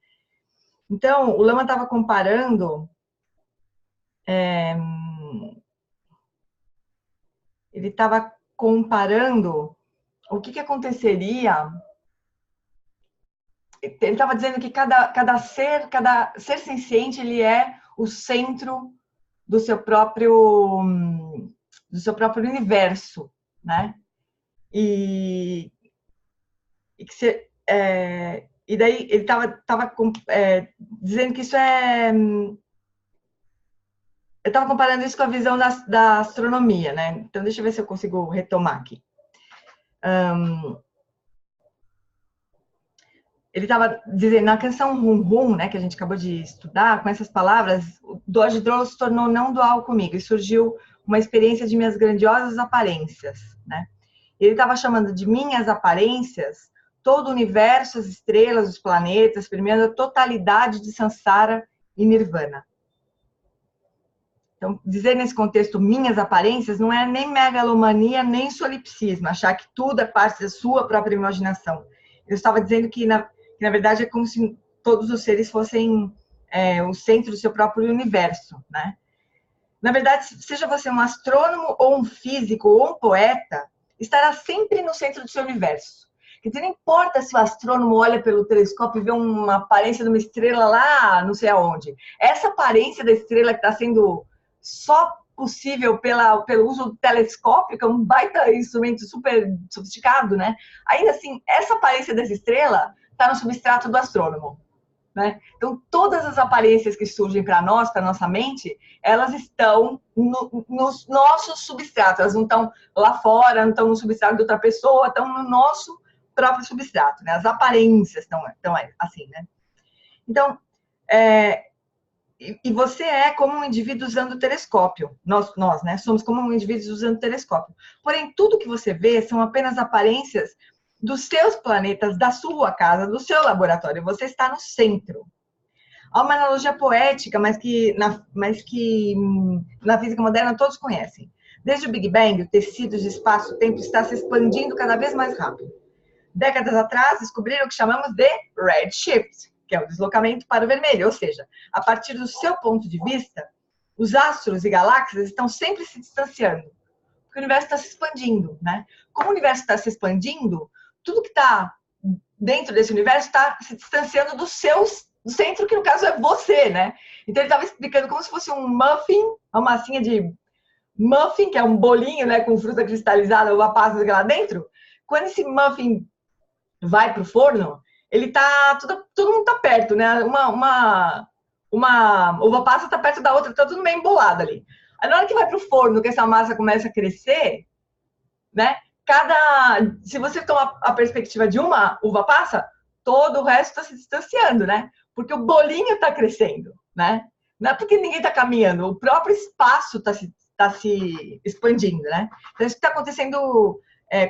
Então, o Lama estava comparando... Ele estava comparando o que aconteceria. Ele estava dizendo que cada ser senciente, ele é o centro do seu próprio universo, né? E daí ele estava dizendo que isso é... Eu estava comparando isso com a visão da astronomia, né? Então, deixa eu ver se eu consigo retomar aqui. Ele estava dizendo, na canção Hum Hum, né, que a gente acabou de estudar, com essas palavras, o Dodge Droll se tornou não dual comigo, e surgiu uma experiência de minhas grandiosas aparências, né? Ele estava chamando de minhas aparências todo o universo, as estrelas, os planetas, permeando a totalidade de Sansara e Nirvana. Então, dizer nesse contexto minhas aparências não é nem megalomania, nem solipsismo, achar que tudo é parte da sua própria imaginação. Eu estava dizendo que na verdade, é como se todos os seres fossem o centro do seu próprio universo, né? Na verdade, seja você um astrônomo, ou um físico, ou um poeta, estará sempre no centro do seu universo. Quer dizer, não importa se o astrônomo olha pelo telescópio e vê uma aparência de uma estrela lá, não sei aonde. Essa aparência da estrela que está sendo só possível pelo uso do telescópio, que é um baita instrumento super sofisticado, né? Ainda assim, essa aparência dessa estrela está no substrato do astrônomo, né? Então, todas as aparências que surgem para nós, para nossa mente, elas estão nos nossos substratos. Elas não estão lá fora, não estão no substrato de outra pessoa, estão no nosso próprio substrato, né? As aparências estão assim, né? Então, e você é como um indivíduo usando o telescópio. Nós, né, somos como um indivíduo usando o telescópio. Porém, tudo que você vê são apenas aparências dos seus planetas, da sua casa, do seu laboratório. Você está no centro. Há uma analogia poética, mas que na física moderna todos conhecem. Desde o Big Bang, o tecido de espaço-tempo está se expandindo cada vez mais rápido. Décadas atrás, descobriram o que chamamos de redshift, que é o deslocamento para o vermelho. Ou seja, a partir do seu ponto de vista, os astros e galáxias estão sempre se distanciando, porque o universo está se expandindo, né? Como o universo está se expandindo, tudo que está dentro desse universo está se distanciando do centro, que no caso é você, né? Então ele estava explicando como se fosse um muffin, uma massinha de muffin, que é um bolinho, né, com fruta cristalizada, uva passa lá dentro. Quando esse muffin vai para o forno, ele tá todo mundo tá perto, né? Uma uva passa tá perto da outra, tá tudo meio embolado ali. Aí na hora que vai para o forno, que essa massa começa a crescer, né? Se você toma a perspectiva de uma uva passa, todo o resto está se distanciando, né? Porque o bolinho está crescendo, né? Não é porque ninguém está caminhando, o próprio espaço está se expandindo, né? Então isso está acontecendo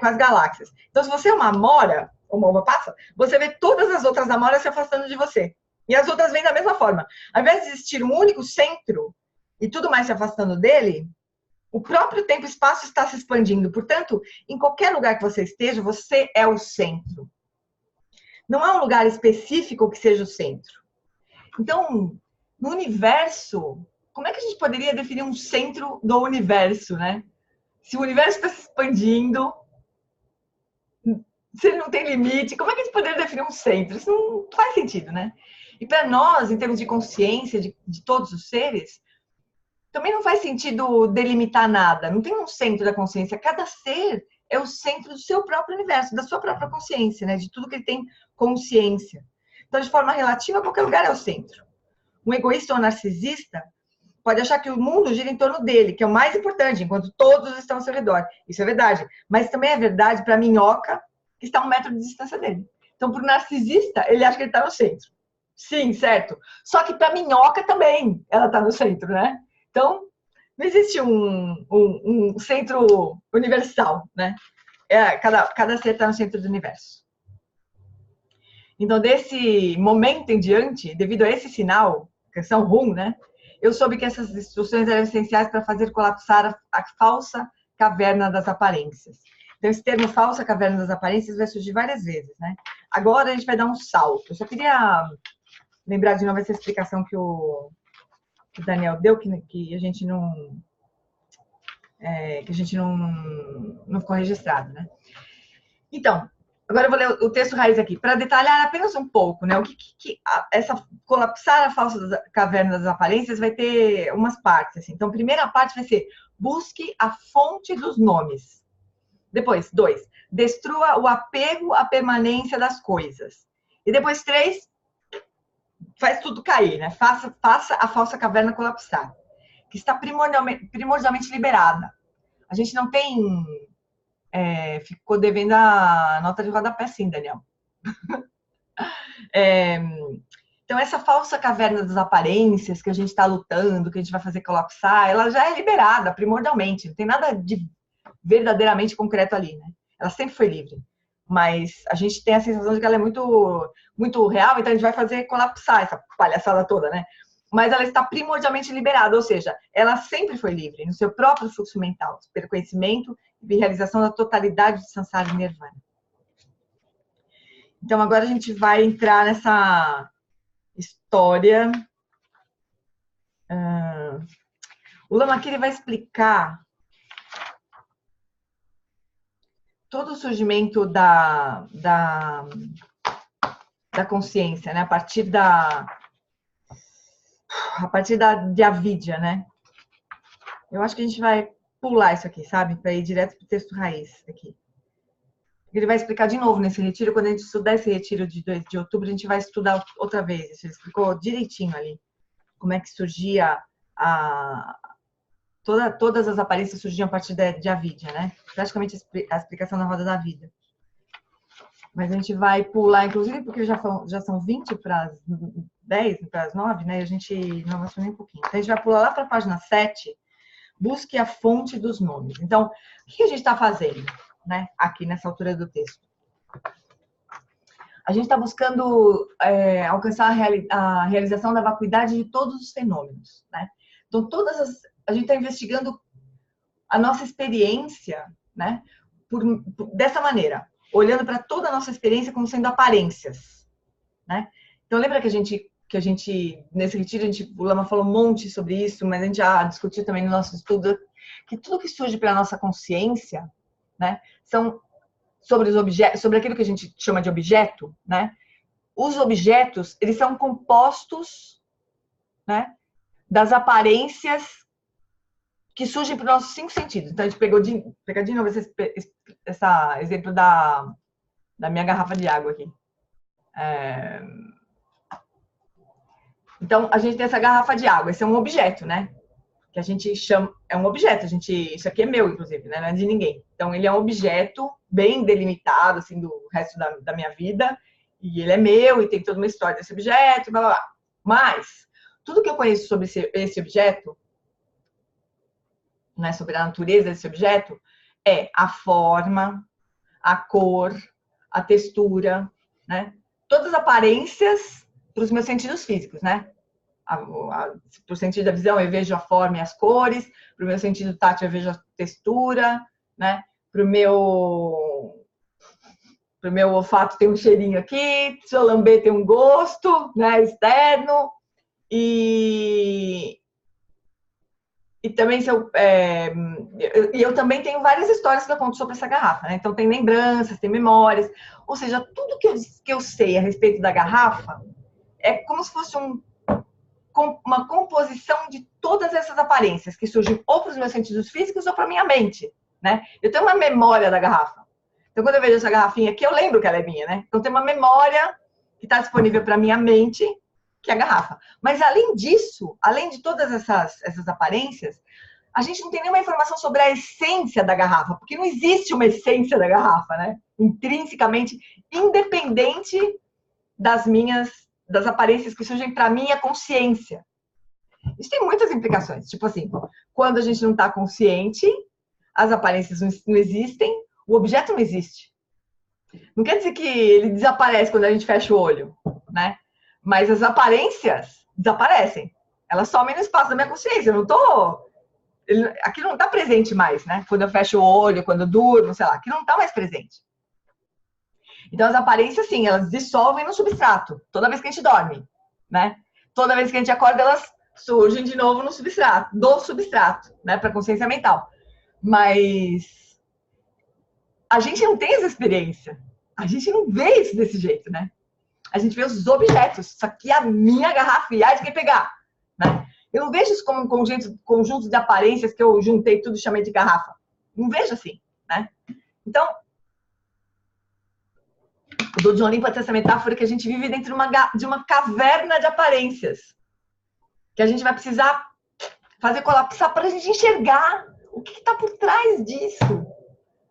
com as galáxias. Então se você é uma amora, uma uva passa, você vê todas as outras amoras se afastando de você. E as outras vêm da mesma forma. Ao invés de existir um único centro e tudo mais se afastando dele, o próprio tempo e espaço está se expandindo. Portanto, em qualquer lugar que você esteja, você é o centro. Não há um lugar específico que seja o centro. Então, no universo, como é que a gente poderia definir um centro do universo, né? Se o universo está se expandindo, se ele não tem limite, como é que a gente poderia definir um centro? Isso não faz sentido, né? E para nós, em termos de consciência de todos os seres, também não faz sentido delimitar nada. Não tem um centro da consciência. Cada ser é o centro do seu próprio universo, da sua própria consciência, né? De tudo que ele tem consciência. Então, de forma relativa, qualquer lugar é o centro. Um egoísta ou narcisista pode achar que o mundo gira em torno dele, que é o mais importante, enquanto todos estão ao seu redor. Isso é verdade. Mas também é verdade para a minhoca, que está a 1 metro de distância dele. Então, para o narcisista, ele acha que ele está no centro. Sim, certo. Só que para a minhoca também, ela está no centro, né? Então, não existe um centro universal, né? Cada ser está no centro do universo. Então, desse momento em diante, devido a esse sinal, canção RUM, né? Eu soube que essas instruções eram essenciais para fazer colapsar a falsa caverna das aparências. Então, esse termo falsa caverna das aparências vai surgir várias vezes, né? Agora a gente vai dar um salto. Eu só queria lembrar de novo essa explicação que o Daniel deu, que a gente não ficou registrado, né? Então, agora eu vou ler o texto raiz aqui, para detalhar apenas um pouco, né? O que essa colapsar a falsa caverna das aparências vai ter umas partes, assim. Então, a primeira parte vai ser busque a fonte dos nomes. Depois, 2, destrua o apego à permanência das coisas. E depois, 3, faz tudo cair, né? Faça a falsa caverna colapsar, que está primordialmente liberada. A gente não tem... ficou devendo a nota de rodapé, sim, Daniel. Então, essa falsa caverna das aparências que a gente está lutando, que a gente vai fazer colapsar, ela já é liberada primordialmente. Não tem nada de verdadeiramente concreto ali, né? Ela sempre foi livre. Mas a gente tem a sensação de que ela é muito, muito real, então a gente vai fazer colapsar essa palhaçada toda, né? Mas ela está primordialmente liberada, ou seja, ela sempre foi livre, no seu próprio fluxo mental, pelo conhecimento e realização da totalidade de Sansara e Nirvana. Então, agora a gente vai entrar nessa história. O Lama aqui ele vai explicar todo o surgimento da consciência, né? A partir da Avidya, né? Eu acho que a gente vai pular isso aqui, sabe? Para ir direto para o texto raiz aqui. Ele vai explicar de novo nesse retiro. Quando a gente estudar esse retiro de 2 de outubro, a gente vai estudar outra vez. Ele explicou direitinho ali como é que surgia todas as aparências surgiam a partir de Avidya, né? Praticamente a explicação da roda da vida. Mas a gente vai pular, inclusive, porque já são 20 para as 10, para as 9, né? E a gente não avançou nem um pouquinho. Então, a gente vai pular lá para a página 7, busque a fonte dos nomes. Então, o que a gente está fazendo, né? Aqui nessa altura do texto. A gente está buscando alcançar a realização da vacuidade de todos os fenômenos, né? Então, a gente está investigando a nossa experiência, né? Dessa maneira, olhando para toda a nossa experiência como sendo aparências, né? Então, Então, lembra que nesse retiro, o Lama falou um monte sobre isso, mas a gente já discutiu também no nosso estudo, que tudo que surge pela nossa consciência, né, são sobre os objetos, sobre aquilo que a gente chama de objeto, né? Os objetos, eles são compostos, né, das aparências que surgem para os nossos 5 sentidos. Então, a gente pegar de novo esse exemplo da minha garrafa de água aqui. Então, a gente tem essa garrafa de água. Esse é um objeto, né? Que a gente chama... É um objeto. Isso aqui é meu, inclusive, né? Não é de ninguém. Então, ele é um objeto bem delimitado, assim, do resto da minha vida. E ele é meu e tem toda uma história desse objeto, blá, blá, blá. Mas, tudo que eu conheço sobre esse objeto, né, sobre a natureza desse objeto, é a forma, a cor, a textura, né? Todas as aparências para os meus sentidos físicos, né? Para o sentido da visão, eu vejo a forma e as cores. Para o meu sentido tátil, eu vejo a textura, né? Para o meu olfato, tem um cheirinho aqui. Se eu lamber, tem um gosto, né? Externo. E também eu também tenho várias histórias que eu conto sobre essa garrafa, né? Então tem lembranças, tem memórias, ou seja, tudo que eu sei a respeito da garrafa é como se fosse uma composição de todas essas aparências que surgem ou para os meus sentidos físicos ou para minha mente, né? Eu tenho uma memória da garrafa. Então quando eu vejo essa garrafinha aqui, eu lembro que ela é minha, né? Então tem uma memória que está disponível para minha mente, que é a garrafa. Mas além disso, além de todas essas aparências, a gente não tem nenhuma informação sobre a essência da garrafa, porque não existe uma essência da garrafa, né? Intrinsecamente, independente das aparências que surgem para minha consciência. Isso tem muitas implicações. Tipo assim, quando a gente não está consciente, as aparências não existem, o objeto não existe. Não quer dizer que ele desaparece quando a gente fecha o olho, né? Mas as aparências desaparecem. Elas somem no espaço da minha consciência. Aquilo não está presente mais, né? Quando eu fecho o olho, quando eu durmo, sei lá. Aquilo não está mais presente. Então, as aparências, sim, elas dissolvem no substrato. Toda vez que a gente dorme, né? Toda vez que a gente acorda, elas surgem de novo no substrato. Do substrato, né? Para a consciência mental. Mas a gente não tem essa experiência. A gente não vê isso desse jeito, né? A gente vê os objetos. Isso aqui é a minha garrafa e ai de quem pegar, né? Eu não vejo isso como um conjunto de aparências que eu juntei tudo e chamei de garrafa. Não vejo assim, né? Então, o Dojo Olim pode ter essa metáfora que a gente vive dentro de uma caverna de aparências. Que a gente vai precisar fazer colapsar para a gente enxergar o que está por trás disso.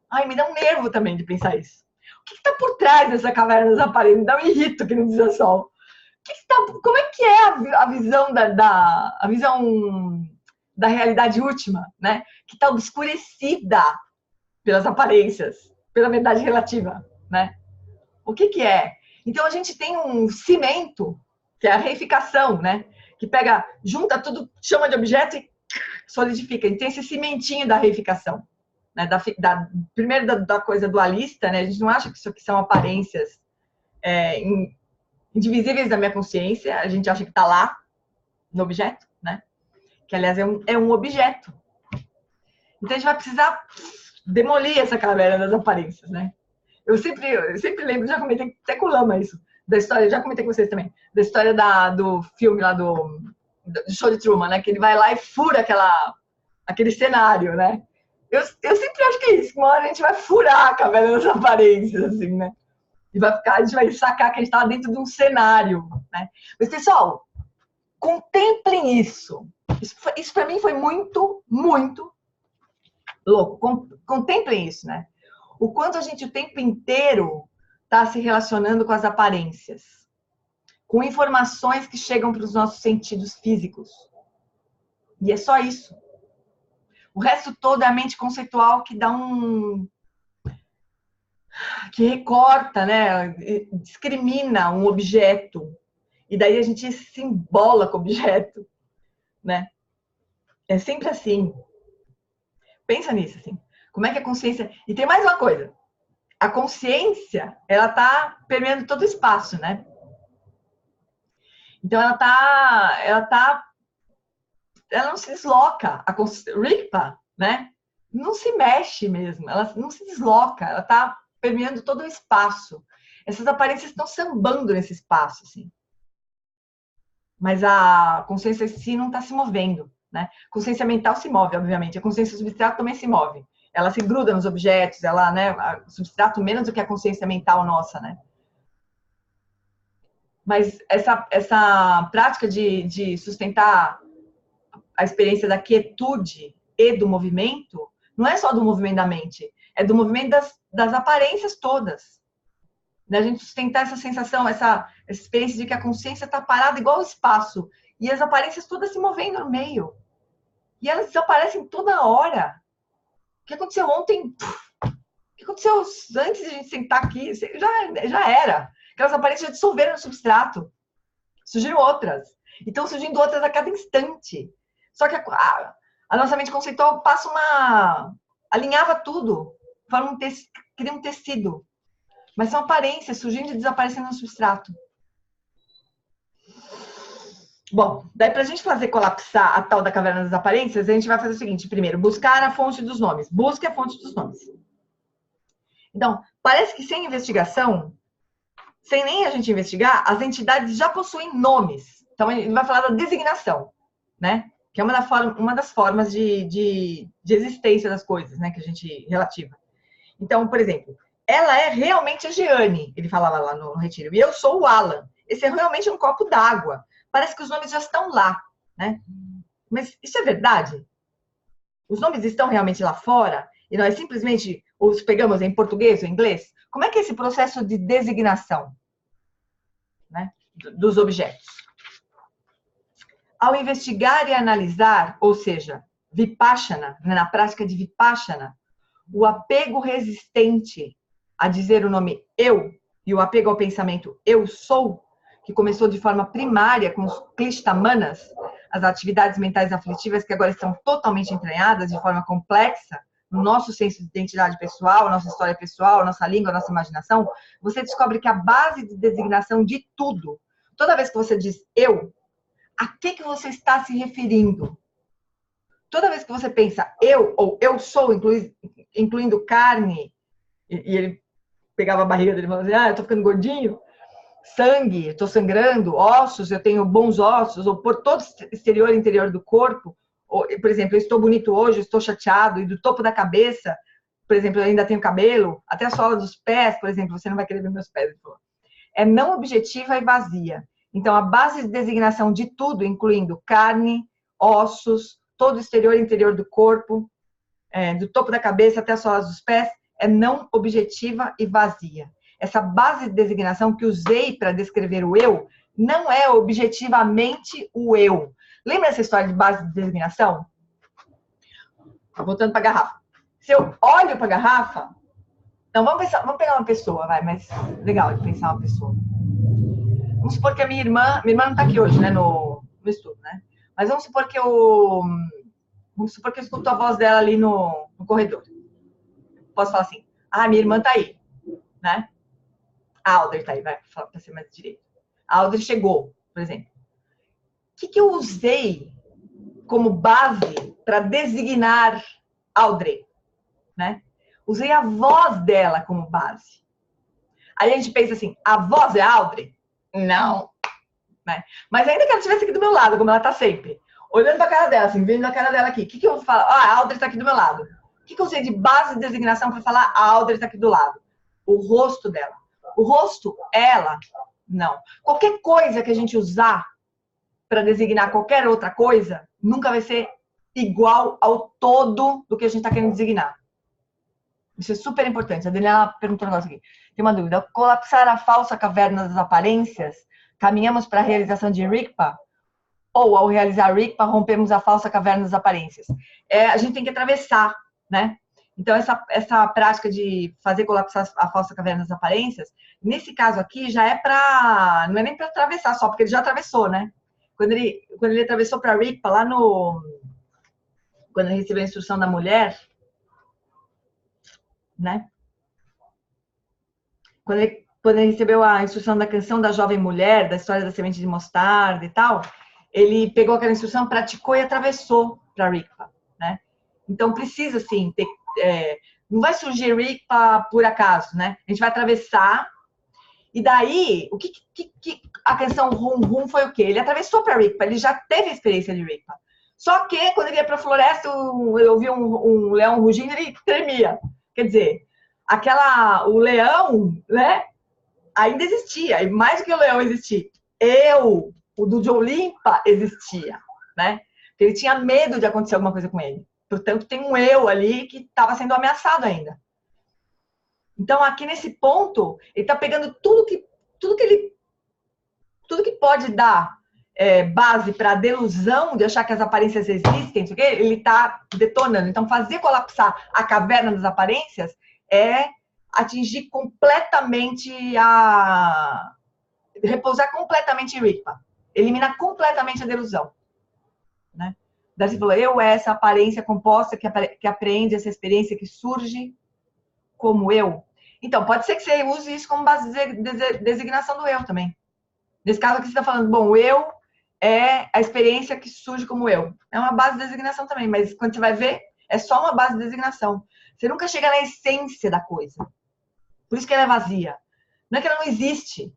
Ai, me dá um nervo também de pensar isso. O que está por trás dessa caverna das aparências? Me dá um irrito que não diz a sol. Como é que é a visão a visão da realidade última, né? Que está obscurecida pelas aparências, pela verdade relativa, né? O que é? Então a gente tem um cimento, que é a reificação, né? Que junta tudo, chama de objeto e solidifica. A gente tem esse cimentinho da reificação, né? Primeiro da coisa dualista, né? A gente não acha que isso aqui são aparências indivisíveis da minha consciência, a gente acha que está lá no objeto, né? Que, aliás, é um objeto. Então, a gente vai precisar demolir essa caverna das aparências, né? Eu sempre lembro, já comentei até com o Lama isso, da história, já comentei com vocês também, da história do filme lá do Show de Truman, né? Que ele vai lá e fura aquele cenário, né? Eu sempre acho que é isso, uma hora a gente vai furar a caverna das aparências, assim, né? E a gente vai sacar que a gente estava dentro de um cenário, né? Mas, pessoal, contemplem isso. Isso para mim foi muito, muito louco. Contemplem isso, né? O quanto a gente o tempo inteiro está se relacionando com as aparências, com informações que chegam para os nossos sentidos físicos. E é só isso. O resto todo é a mente conceitual que dá que recorta, né? Discrimina um objeto. E daí a gente se embola com o objeto, né? É sempre assim. Pensa nisso, assim. Como é que a consciência... E tem mais uma coisa. A consciência, ela tá permeando todo o espaço, né? Então ela não se desloca. A Rigpa, né? Não se mexe mesmo, ela não se desloca, ela está permeando todo o espaço. Essas aparências estão sambando nesse espaço, assim. Mas a consciência em si não está se movendo, né? A consciência mental se move, obviamente. A consciência substrato também se move. Ela se gruda nos objetos, ela, né? O substrato menos do que a consciência mental nossa, né? Mas essa prática de sustentar a experiência da quietude e do movimento, não é só do movimento da mente, é do movimento das aparências todas. A gente sustentar essa sensação, essa experiência de que a consciência está parada igual o espaço, e as aparências todas se movendo no meio. E elas desaparecem toda hora. O que aconteceu ontem? O que aconteceu antes de a gente sentar aqui? Já era. Aquelas aparências já dissolveram no substrato. Surgiram outras. E estão surgindo outras a cada instante. Só que a nossa mente conceitual passa alinhava tudo. Cria um tecido. Mas são aparências surgindo e desaparecendo no substrato. Bom, daí para a gente fazer colapsar a tal da caverna das aparências, a gente vai fazer o seguinte. Primeiro, buscar a fonte dos nomes. Busque a fonte dos nomes. Então, parece que sem investigação, sem nem a gente investigar, as entidades já possuem nomes. Então, ele vai falar da designação, né? Que é uma das formas de existência das coisas, né? Que a gente relativa. Então, por exemplo, ela é realmente a Jeane, ele falava lá no retiro, e eu sou o Alan. Esse é realmente um copo d'água. Parece que os nomes já estão lá, né? Mas isso é verdade? Os nomes estão realmente lá fora? E nós simplesmente os pegamos em português ou em inglês? Como é que é esse processo de designação, né, dos objetos? Ao investigar e analisar, ou seja, Vipassana, né, na prática de Vipassana, o apego resistente a dizer o nome eu e o apego ao pensamento eu sou, que começou de forma primária com os Klishta-manas, as atividades mentais aflitivas que agora estão totalmente entranhadas de forma complexa no nosso senso de identidade pessoal, nossa história pessoal, nossa língua, nossa imaginação, você descobre que a base de designação de tudo, toda vez que você diz eu, a que você está se referindo? Toda vez que você pensa eu ou eu sou, incluindo carne, e ele pegava a barriga dele e falava assim, eu tô ficando gordinho, sangue, eu tô sangrando, ossos, eu tenho bons ossos, ou por todo exterior e interior do corpo, ou, por exemplo, eu estou bonito hoje, eu estou chateado, e do topo da cabeça, por exemplo, eu ainda tenho cabelo, até a sola dos pés, por exemplo, você não vai querer ver meus pés. É não objetiva e vazia. Então, a base de designação de tudo, incluindo carne, ossos, todo o exterior e interior do corpo, do topo da cabeça até as solas dos pés, é não objetiva e vazia. Essa base de designação que usei para descrever o eu, não é objetivamente o eu. Lembra essa história de base de designação? Voltando para a garrafa. Se eu olho para a garrafa... Não, vamos pegar uma pessoa, vai, mas legal de pensar uma pessoa. Vamos supor que a minha irmã não está aqui hoje, né, no estudo, né? Mas vamos supor que eu escuto a voz dela ali no corredor. Posso falar assim, minha irmã está aí, né? A Audrey está aí, vai, para ser mais direito. A Audrey chegou, por exemplo. O que eu usei como base para designar Audrey, né? Usei a voz dela como base. Aí a gente pensa assim, a voz é Audrey? Não. Né? Mas ainda que ela estivesse aqui do meu lado, como ela está sempre, olhando para a cara dela, assim, vendo a cara dela aqui, o que eu falo? A Audrey está aqui do meu lado. O que eu usei de base de designação para falar a Audrey está aqui do lado? O rosto dela. O rosto, ela, não. Qualquer coisa que a gente usar para designar qualquer outra coisa, nunca vai ser igual ao todo do que a gente está querendo designar. Isso é super importante. A Daniela perguntou um negócio aqui. Tem uma dúvida. Ao colapsar a falsa caverna das aparências, caminhamos para a realização de Rigpa? Ou ao realizar Rigpa, rompemos a falsa caverna das aparências? A gente tem que atravessar, né? Então, essa prática de fazer colapsar a falsa caverna das aparências, nesse caso aqui, já não é nem para atravessar só, porque ele já atravessou, né? Quando ele atravessou para Rigpa, quando ele recebeu a instrução da mulher, né? Quando ele quando ele recebeu a instrução da canção da jovem mulher, da história da semente de mostarda e tal, ele pegou aquela instrução, praticou e atravessou para Rigpa, né? Então precisa, sim, ter, não vai surgir Rigpa por acaso, né? A gente vai atravessar, e daí, o que a canção Rum Rum foi o quê? Ele atravessou para Rigpa, ele já teve experiência de Rigpa. Só que, quando ele ia para a floresta, eu ouvi um leão rugindo, ele tremia. Quer dizer, o leão, né, ainda existia, e mais do que o leão existir, o do Joe Limpa existia, né? Porque ele tinha medo de acontecer alguma coisa com ele. Portanto, tem um eu ali que estava sendo ameaçado ainda. Então, aqui nesse ponto, ele está pegando tudo que pode dar base para a delusão de achar que as aparências existem, ele está detonando. Então, fazer colapsar a caverna das aparências é atingir completamente repousar completamente em Rigpa. Eliminar completamente a delusão. Né? Darcy falou, eu é essa aparência composta que apreende essa experiência que surge como eu. Então, pode ser que você use isso como base de designação do eu também. Nesse caso aqui você está falando, bom, o eu é a experiência que surge como eu. É uma base de designação também, mas quando você vai ver, é só uma base de designação. Você nunca chega na essência da coisa. Por isso que ela é vazia. Não é que ela não existe,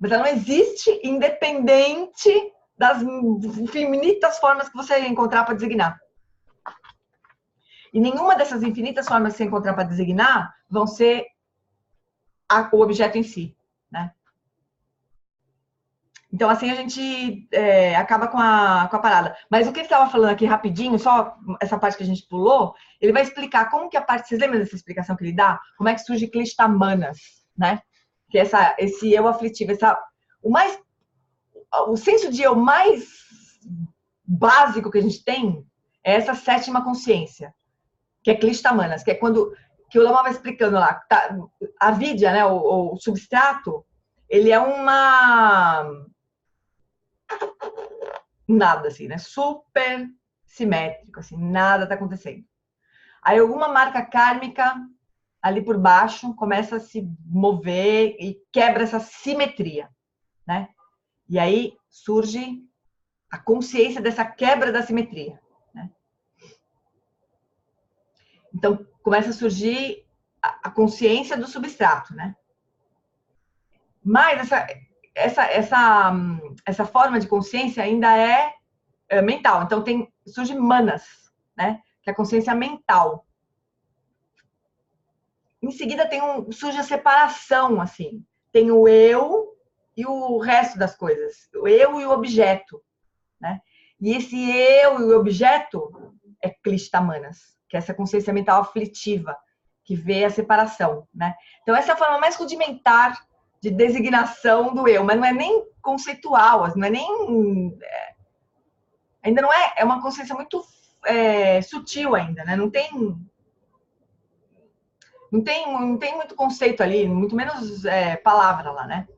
mas ela não existe independente das infinitas formas que você encontrar para designar. E nenhuma dessas infinitas formas que você encontrar para designar vão ser o objeto em si, né? Então, assim, a gente acaba com a parada. Mas o que ele estava falando aqui rapidinho, só essa parte que a gente pulou, ele vai explicar como que a parte... Vocês lembram dessa explicação que ele dá? Como é que surge Klishta-manas, né? Que é esse eu aflitivo, o senso de eu mais básico que a gente tem é essa sétima consciência, que é Klishta-manas, que é quando... Que o Lama vai explicando lá. Tá, a vidya, né, o substrato, ele é nada, assim, né? Super simétrico, assim, nada tá acontecendo. Aí alguma marca kármica ali por baixo começa a se mover e quebra essa simetria, né? E aí surge a consciência dessa quebra da simetria, né? Então começa a surgir a consciência do substrato, né? Mas essa forma de consciência ainda é mental. Então surge manas, né? Que é a consciência mental. Em seguida surge a separação, assim. Tem o eu e o resto das coisas. O eu e o objeto, né? E esse eu e o objeto é Klishta-manas, que é essa consciência mental aflitiva, que vê a separação, né? Então essa é a forma mais rudimentar de designação do eu, mas não é nem conceitual, não é nem... ainda não é uma consciência muito sutil ainda, né? Não tem muito conceito ali, muito menos palavra lá, né?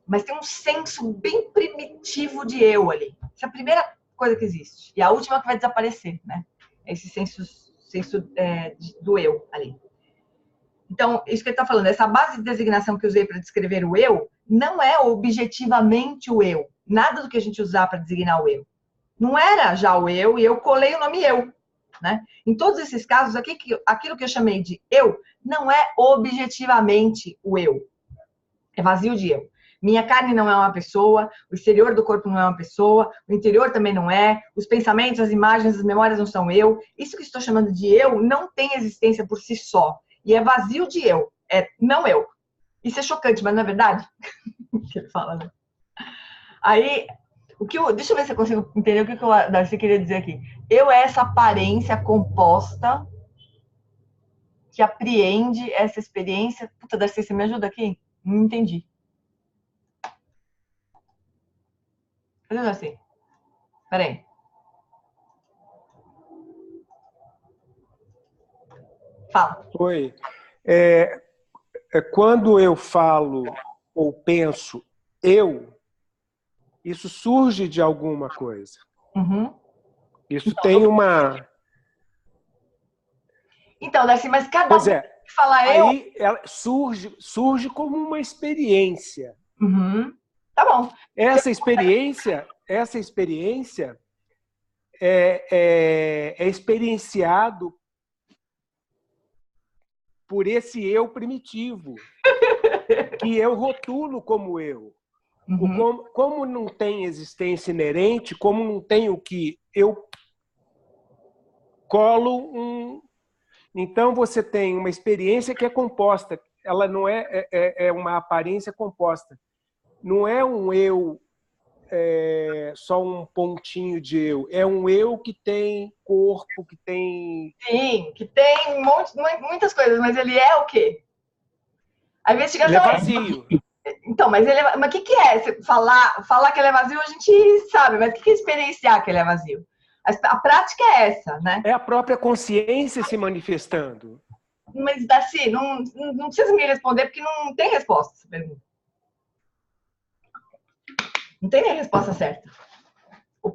Mas tem um senso bem primitivo de eu ali. Essa é a primeira coisa que existe. E a última que vai desaparecer, né? Esse senso do eu ali. Então, isso que ele está falando, essa base de designação que eu usei para descrever o eu, não é objetivamente o eu. Nada do que a gente usar para designar o eu. Não era já o eu e eu colei o nome eu. Né? Em todos esses casos, aquilo que eu chamei de eu não é objetivamente o eu. É vazio de eu. Minha carne não é uma pessoa, o exterior do corpo não é uma pessoa, o interior também não é, os pensamentos, as imagens, as memórias não são eu. Isso que estou chamando de eu não tem existência por si só. E é vazio de eu, é não eu. Isso é chocante, mas não é verdade? O que ele fala, né? Aí, deixa eu ver se eu consigo entender o que o Darcy queria dizer aqui. Eu é essa aparência composta que apreende essa experiência. Puta, Darcy, você me ajuda aqui? Não entendi. Cadê o Darcy? Peraí. Fala. Oi. Quando eu falo ou penso isso surge de alguma coisa. Uhum. Isso tem uma... Então, Darcy, mas cada... Pois é. falar eu... Aí ela surge como uma experiência. Uhum. Tá bom. Essa experiência é experienciado por esse eu primitivo, que eu rotulo como eu. Uhum. Como não tem existência inerente, como não tem o que eu colo Então você tem uma experiência que é composta, ela não é uma aparência composta. Não é um eu só um pontinho de eu, é um eu que tem corpo, que tem... Sim, que tem muitas coisas, mas ele é o quê? A Ele investigação é vazio. Então, mas mas o que é? Você falar que ele é vazio, a gente sabe, mas o que é experienciar que ele é vazio? A prática é essa, né? É a própria consciência se manifestando. Mas, Darcy, não precisa me responder, porque não tem resposta essa pergunta. Não tem nem resposta certa.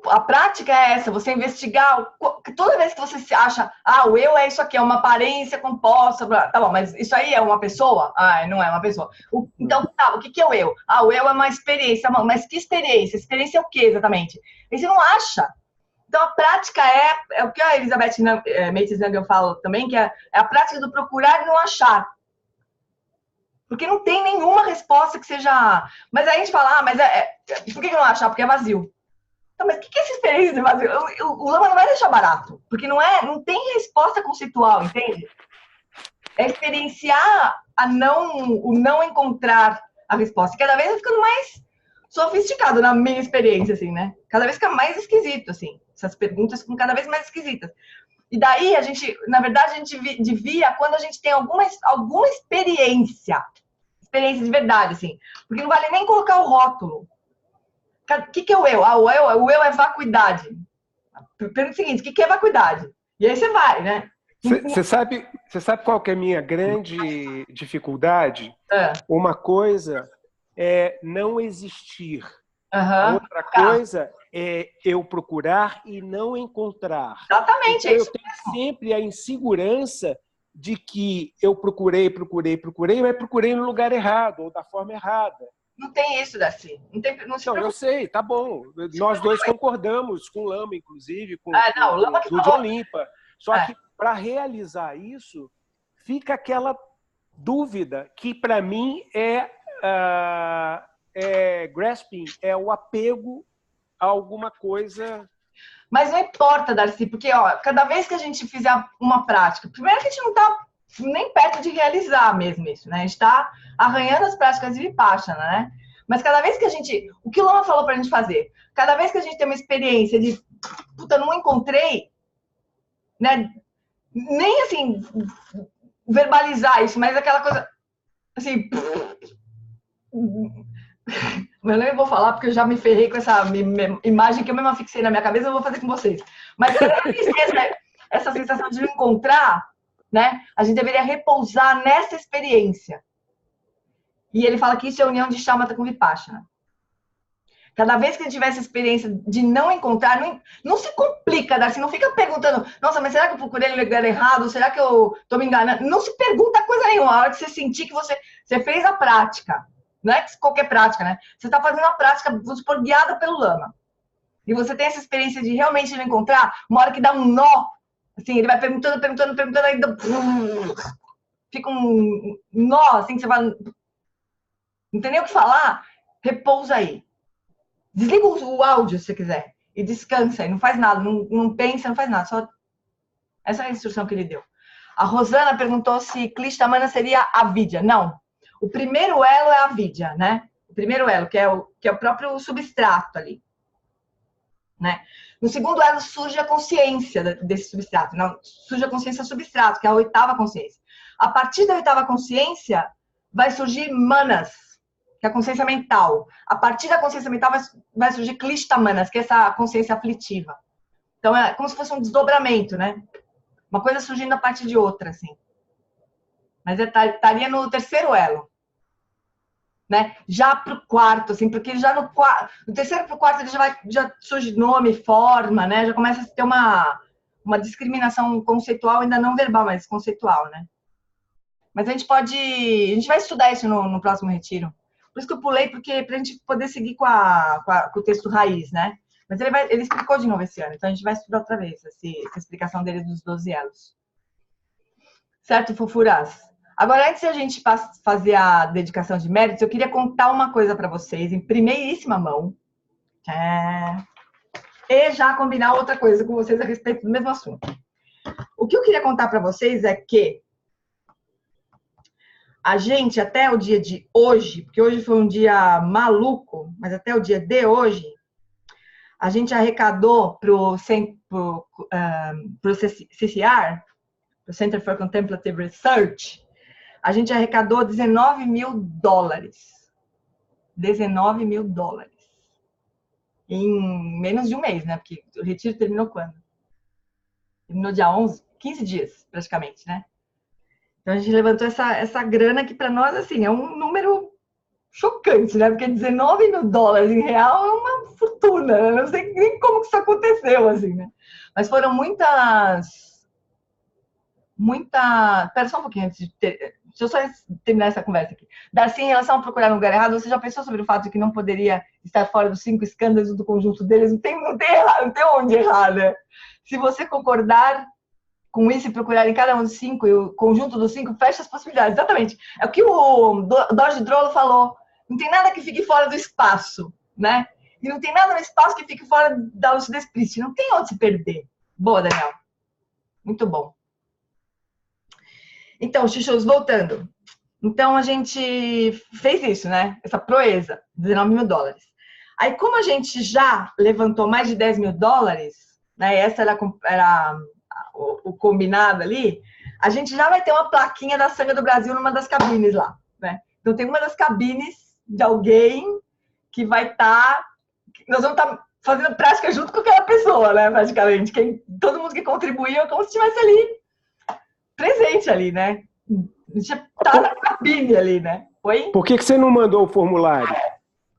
A prática é essa, você investigar. Toda vez que você se acha, o eu é isso aqui, é uma aparência composta. Tá bom, mas isso aí é uma pessoa? Não é uma pessoa. Então, o que é o eu? O eu é uma experiência. Mas que experiência? Experiência é o que exatamente? E você não acha. Então, a prática é o que a Elizabeth Meitz-Nagel fala também, que é a prática do procurar e não achar. Porque não tem nenhuma resposta que seja... Mas aí a gente fala, por que não achar? Porque é vazio. Então, mas o que é essa experiência de vazio? O Lama não vai deixar barato, porque não tem resposta conceitual, entende? É experienciar o não encontrar a resposta. E cada vez vai ficando mais sofisticado na minha experiência, assim, né? Cada vez fica mais esquisito, assim. Essas perguntas ficam cada vez mais esquisitas. E daí, na verdade, a gente devia quando a gente tem alguma experiência de verdade, assim. Porque não vale nem colocar o rótulo. O que é o eu? O eu é vacuidade. Pergunta o seguinte, o que é vacuidade? E aí você vai, né? Você sabe qual que é a minha grande dificuldade? Uma coisa é não existir. A outra coisa é eu procurar e não encontrar. Exatamente. Então, eu tenho sempre a insegurança de que eu procurei, mas procurei no lugar errado ou da forma errada. Não tem isso, Darcy. Não, eu sei, tá bom. Nós dois concordamos com o Lama, inclusive, com o Lama que o John Limpa. Só que, para realizar isso, fica aquela dúvida que, para mim, é grasping, é o apego a alguma coisa. Mas não importa, Darcy, porque cada vez que a gente fizer uma prática, primeiro que a gente não está nem perto de realizar mesmo isso, né? A gente está arranhando as práticas de Vipassana, né? Mas cada vez que a gente... O que o Lama falou pra gente fazer? Cada vez que a gente tem uma experiência de... Puta, não encontrei... Né? Nem, assim, verbalizar isso, mas aquela coisa... Assim... Eu nem vou falar porque eu já me ferrei com essa imagem que eu mesma fixei na minha cabeça, eu vou fazer com vocês. Mas essa sensação de não encontrar, né? A gente deveria repousar nessa experiência. E ele fala que isso é a união de Shamatha com Vipassana. Cada vez que a gente tiver essa experiência de não encontrar, não se complica, Darcy, não fica perguntando, nossa, mas será que eu procurei no lugar errado? Será que eu tô me enganando? Não se pergunta coisa nenhuma. A hora que você sentir que você fez a prática, não é qualquer prática, né? Você está fazendo a prática, vamos supor, guiada pelo Lama. E você tem essa experiência de realmente não encontrar, uma hora que dá um nó, assim, ele vai perguntando, aí fica um nó, assim, que você vai... Não tem nem o que falar, repousa aí. Desliga o áudio, se você quiser, e descansa, e não faz nada, não pensa, não faz nada, só... Essa é a instrução que ele deu. A Rosana perguntou se Klishtamana seria a vidya. Não. O primeiro elo é a vidya, né? O primeiro elo, que é o próprio substrato ali. Né? No segundo elo surge a consciência desse substrato. Não, surge a consciência substrato, que é a oitava consciência. A partir da oitava consciência, vai surgir manas, que é a consciência mental. A partir da consciência mental vai surgir Klishta-manas, que é essa consciência aflitiva. Então, é como se fosse um desdobramento, né? Uma coisa surgindo a partir de outra, assim. Mas estaria no terceiro elo. Né? Já para o quarto, assim, porque já no terceiro para o quarto ele já surge nome, forma, né? Já começa a ter uma discriminação conceitual, ainda não verbal, mas conceitual, né? Mas a gente vai estudar isso no próximo retiro. Por isso que eu pulei, porque pra gente poder seguir com o texto raiz, né? Mas ele explicou de novo esse ano, então a gente vai estudar outra vez essa explicação dele dos 12 elos. Certo, fofuras? Agora, antes de a gente fazer a dedicação de méritos, eu queria contar uma coisa para vocês, em primeiríssima mão. E já combinar outra coisa com vocês a respeito do mesmo assunto. O que eu queria contar para vocês é que a gente, até o dia de hoje, porque hoje foi um dia maluco, mas até o dia de hoje, a gente arrecadou para o CCR, para o Center for Contemplative Research, a gente arrecadou $19 mil. $19 mil. Em menos de um mês, né? Porque o retiro terminou quando? Terminou dia 11, 15 dias, praticamente, né? Então a gente levantou essa grana que para nós, assim, é um número chocante, né? Porque $19 mil em real é uma fortuna. Eu não sei nem como que isso aconteceu, assim, né? Mas foram muitas... Pera só um pouquinho antes de deixa eu só terminar essa conversa aqui. Darcy, em relação a procurar no lugar errado, você já pensou sobre o fato de que não poderia estar fora dos 5 escândalos do conjunto deles? Não tem onde errar, né? Se você concordar com isso e procurar em cada um dos 5 e o conjunto dos 5, fecha as possibilidades. Exatamente. É o que o Dodge Drollo falou. Não tem nada que fique fora do espaço, né? E não tem nada no espaço que fique fora da lucidez prístina. Não tem onde se perder. Boa, Daniel. Muito bom. Então, chuchus, voltando. Então, a gente fez isso, né? Essa proeza, $19 mil. Aí, como a gente já levantou mais de $10 mil, né? Essa era o combinado ali, a gente já vai ter uma plaquinha da Sangha do Brasil numa das cabines lá, né? Então, tem uma das cabines de alguém que vai estar... Nós vamos estar fazendo prática junto com aquela pessoa, né? Praticamente. Todo mundo que contribuiu é como se estivesse ali presente ali, né? Já tá na cabine ali, né? Oi? Por que você não mandou o formulário?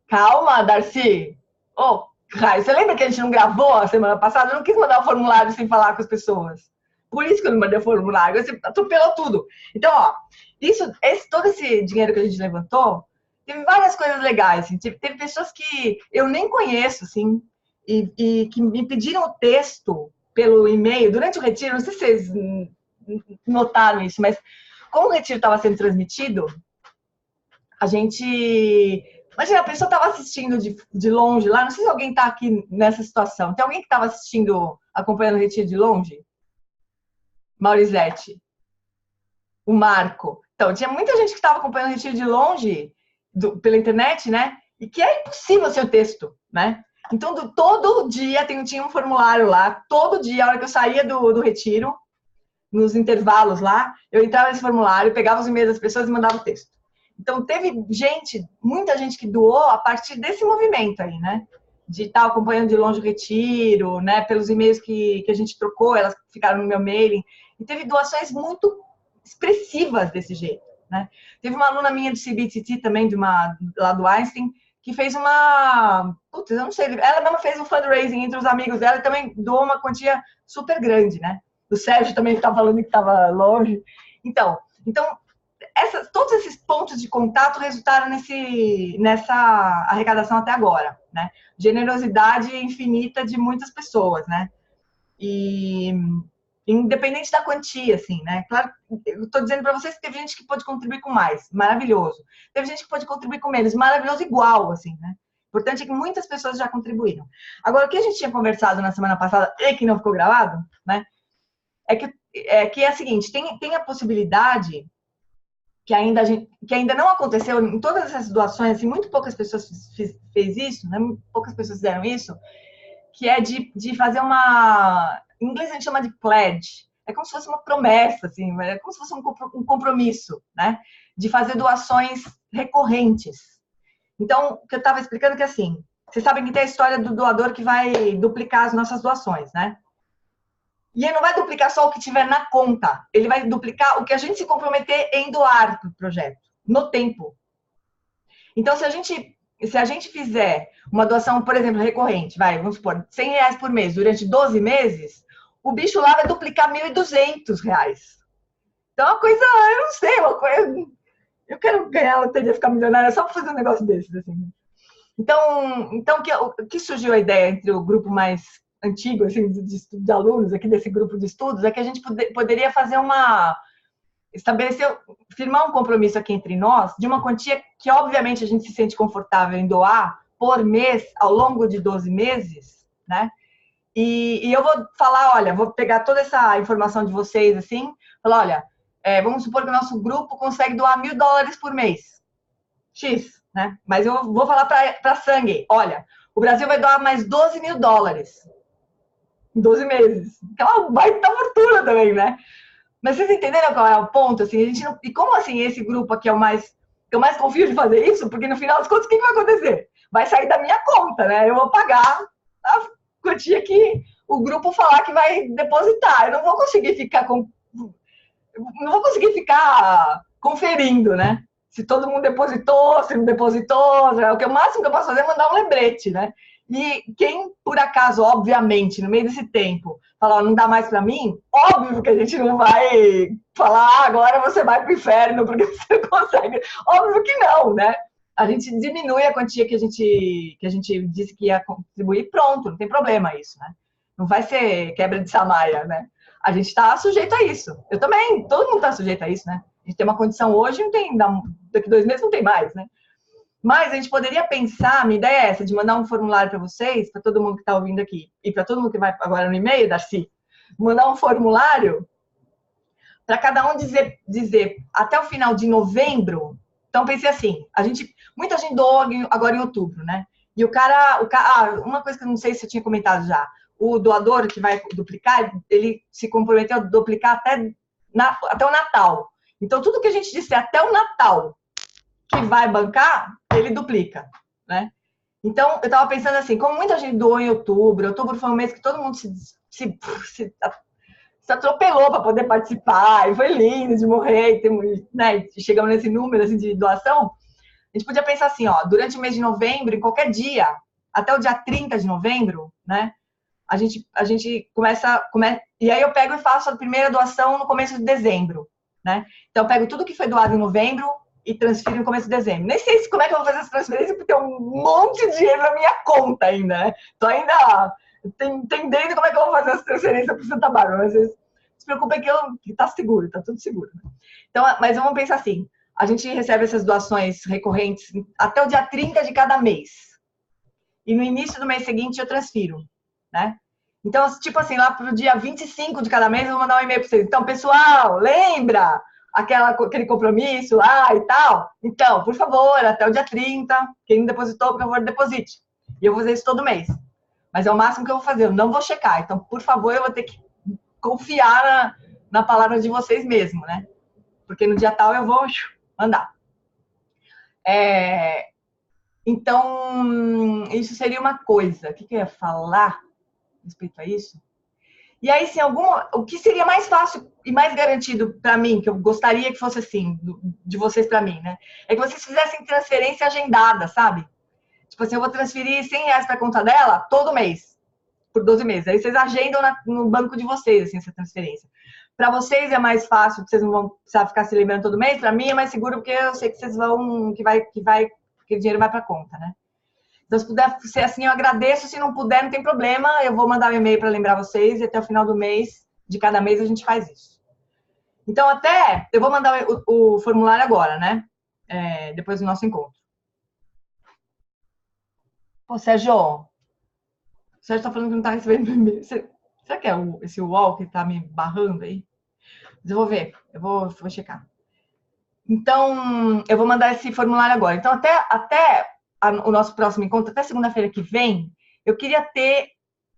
Calma, Darcy. Ô, Caio, você lembra que a gente não gravou a semana passada? Eu não quis mandar o formulário sem falar com as pessoas. Por isso que eu não mandei o formulário. Você atropelou tudo. Então, ó, todo esse dinheiro que a gente levantou, teve várias coisas legais. Assim. Teve pessoas que eu nem conheço, assim, e que me pediram o texto pelo e-mail durante o retiro. Não sei se vocês notaram isso, mas como o retiro estava sendo transmitido, a gente... Imagina, a pessoa estava assistindo de longe lá, não sei se alguém está aqui nessa situação. Tem alguém que estava assistindo, acompanhando o retiro de longe? Maurizete. O Marco. Então, tinha muita gente que estava acompanhando o retiro de longe, pela internet, né? E que é impossível ser o texto, né? Então, todo dia tinha um formulário lá, todo dia, a hora que eu saía do retiro, nos intervalos lá, eu entrava nesse formulário, pegava os e-mails das pessoas e mandava o texto. Então, teve muita gente que doou a partir desse movimento aí, né? De estar acompanhando de longe o retiro, né? Pelos e-mails que a gente trocou, elas ficaram no meu mailing. E teve doações muito expressivas desse jeito, né? Teve uma aluna minha do CBTT também, lá do Einstein, que fez putz, eu não sei, ela mesma fez um fundraising entre os amigos dela e também doou uma quantia super grande, né? O Sérgio também estava falando que estava longe. Então todos esses pontos de contato resultaram nessa arrecadação até agora, né? Generosidade infinita de muitas pessoas, né? E independente da quantia, assim, né? Claro, eu estou dizendo para vocês que teve gente que pôde contribuir com mais, maravilhoso. Teve gente que pôde contribuir com menos, maravilhoso igual, assim, né? O importante é que muitas pessoas já contribuíram. Agora, o que a gente tinha conversado na semana passada e que não ficou gravado, né? É que é a seguinte, tem a possibilidade que ainda não aconteceu em todas essas doações, assim, muito poucas pessoas fez isso, né? Muito poucas pessoas fizeram isso, que é de fazer em inglês a gente chama de pledge, é como se fosse uma promessa, assim, é como se fosse um compromisso, né? De fazer doações recorrentes. Então, o que eu estava explicando é que, assim, vocês sabem que tem a história do doador que vai duplicar as nossas doações, né? E ele não vai duplicar só o que tiver na conta. Ele vai duplicar o que a gente se comprometer em doar para o projeto, no tempo. Então, se a gente fizer uma doação, por exemplo, recorrente, vamos supor, R$100 por mês durante 12 meses, o bicho lá vai duplicar R$1.200. Então, é uma coisa, eu não sei, uma coisa... Eu quero ganhar a loteria, ficar milionária só para fazer um negócio desses, assim. Então que surgiu a ideia entre o grupo mais antigo, assim, de alunos aqui desse grupo de estudos, é que a gente poderia fazer firmar um compromisso aqui entre nós de uma quantia que, obviamente, a gente se sente confortável em doar por mês, ao longo de 12 meses, né? E eu vou falar, olha, vou pegar toda essa informação de vocês, assim, falar, olha, vamos supor que o nosso grupo consegue doar $1.000 por mês. X, né? Mas eu vou falar para Sangue, olha, o Brasil vai doar mais $12.000 em 12 meses. Que é uma baita fortuna também, né? Mas vocês entenderam qual é o ponto? Assim, a gente não... E como assim esse grupo aqui é o mais... Eu mais confio de fazer isso? Porque no final das contas, o que vai acontecer? Vai sair da minha conta, né? Eu vou pagar a quantia que o grupo falar que vai depositar. Eu não vou conseguir ficar conferindo, né? Se todo mundo depositou, se não depositou. O máximo que eu posso fazer é mandar um lembrete, né? E quem, por acaso, obviamente, no meio desse tempo, falar, não dá mais para mim, óbvio que a gente não vai falar, agora você vai pro inferno porque você não consegue. Óbvio que não, né? A gente diminui a quantia que a gente disse que ia contribuir, pronto, não tem problema isso, né? Não vai ser quebra de Samaia, né? A gente está sujeito a isso. Eu também, todo mundo está sujeito a isso, né? A gente tem uma condição hoje, não tem, daqui 2 meses não tem mais, né? Mas a gente poderia pensar, minha ideia é essa, de mandar um formulário para vocês, para todo mundo que está ouvindo aqui, e para todo mundo que vai agora no e-mail, Darcy, mandar um formulário para cada um dizer até o final de novembro. Então, pensei assim, muita gente doou agora em outubro, né? E uma coisa que eu não sei se eu tinha comentado já, o doador que vai duplicar, ele se comprometeu a duplicar até o Natal. Então, tudo que a gente disser até o Natal que vai bancar, ele duplica, né? Então, eu estava pensando assim, como muita gente doou em outubro foi um mês que todo mundo se atropelou para poder participar, e foi lindo de morrer, né? Chegamos nesse número assim, de doação, a gente podia pensar assim, ó, durante o mês de novembro, em qualquer dia, até o dia 30 de novembro, né? A gente começa, e aí eu pego e faço a primeira doação no começo de dezembro, né? Então, eu pego tudo que foi doado em novembro e transfiro no começo de dezembro. Nem sei como é que eu vou fazer essa transferência, porque tem um monte de dinheiro na minha conta ainda, né? Tô ainda entendendo como é que eu vou fazer essa transferência para Santa Bárbara, mas vocês se preocupem que tá seguro, tá tudo seguro. Né? Então, mas vamos pensar assim, a gente recebe essas doações recorrentes até o dia 30 de cada mês. E no início do mês seguinte eu transfiro, né? Então, tipo assim, lá pro dia 25 de cada mês eu vou mandar um e-mail para vocês. Então, pessoal, lembra aquele compromisso lá e tal? Então, por favor, até o dia 30, quem não depositou, por favor, deposite. E eu vou fazer isso todo mês. Mas é o máximo que eu vou fazer, eu não vou checar. Então, por favor, eu vou ter que confiar na palavra de vocês mesmo, né? Porque no dia tal eu vou mandar. Então, isso seria uma coisa. O que eu ia falar respeito a isso? E aí, se o que seria mais fácil e mais garantido para mim, que eu gostaria que fosse assim, de vocês para mim, né? É que vocês fizessem transferência agendada, sabe? Tipo assim, eu vou transferir R$100 para a conta dela todo mês, por 12 meses. Aí vocês agendam no banco de vocês, assim, essa transferência. Para vocês é mais fácil, vocês não vão precisar ficar se lembrando todo mês. Para mim é mais seguro, porque eu sei que vocês vão, que o dinheiro vai para a conta, né? Então, se puder ser assim, eu agradeço. Se não puder, não tem problema. Eu vou mandar um e-mail para lembrar vocês e até o final do mês, de cada mês, a gente faz isso. Então, eu vou mandar o formulário agora, né? Depois do nosso encontro. Pô, Sérgio, o Sérgio tá falando que não tá recebendo e-mail. Será que é esse UOL que tá me barrando aí? Mas eu vou ver, eu vou checar. Então, eu vou mandar esse formulário agora. Então, até o nosso próximo encontro, até segunda-feira que vem, eu queria ter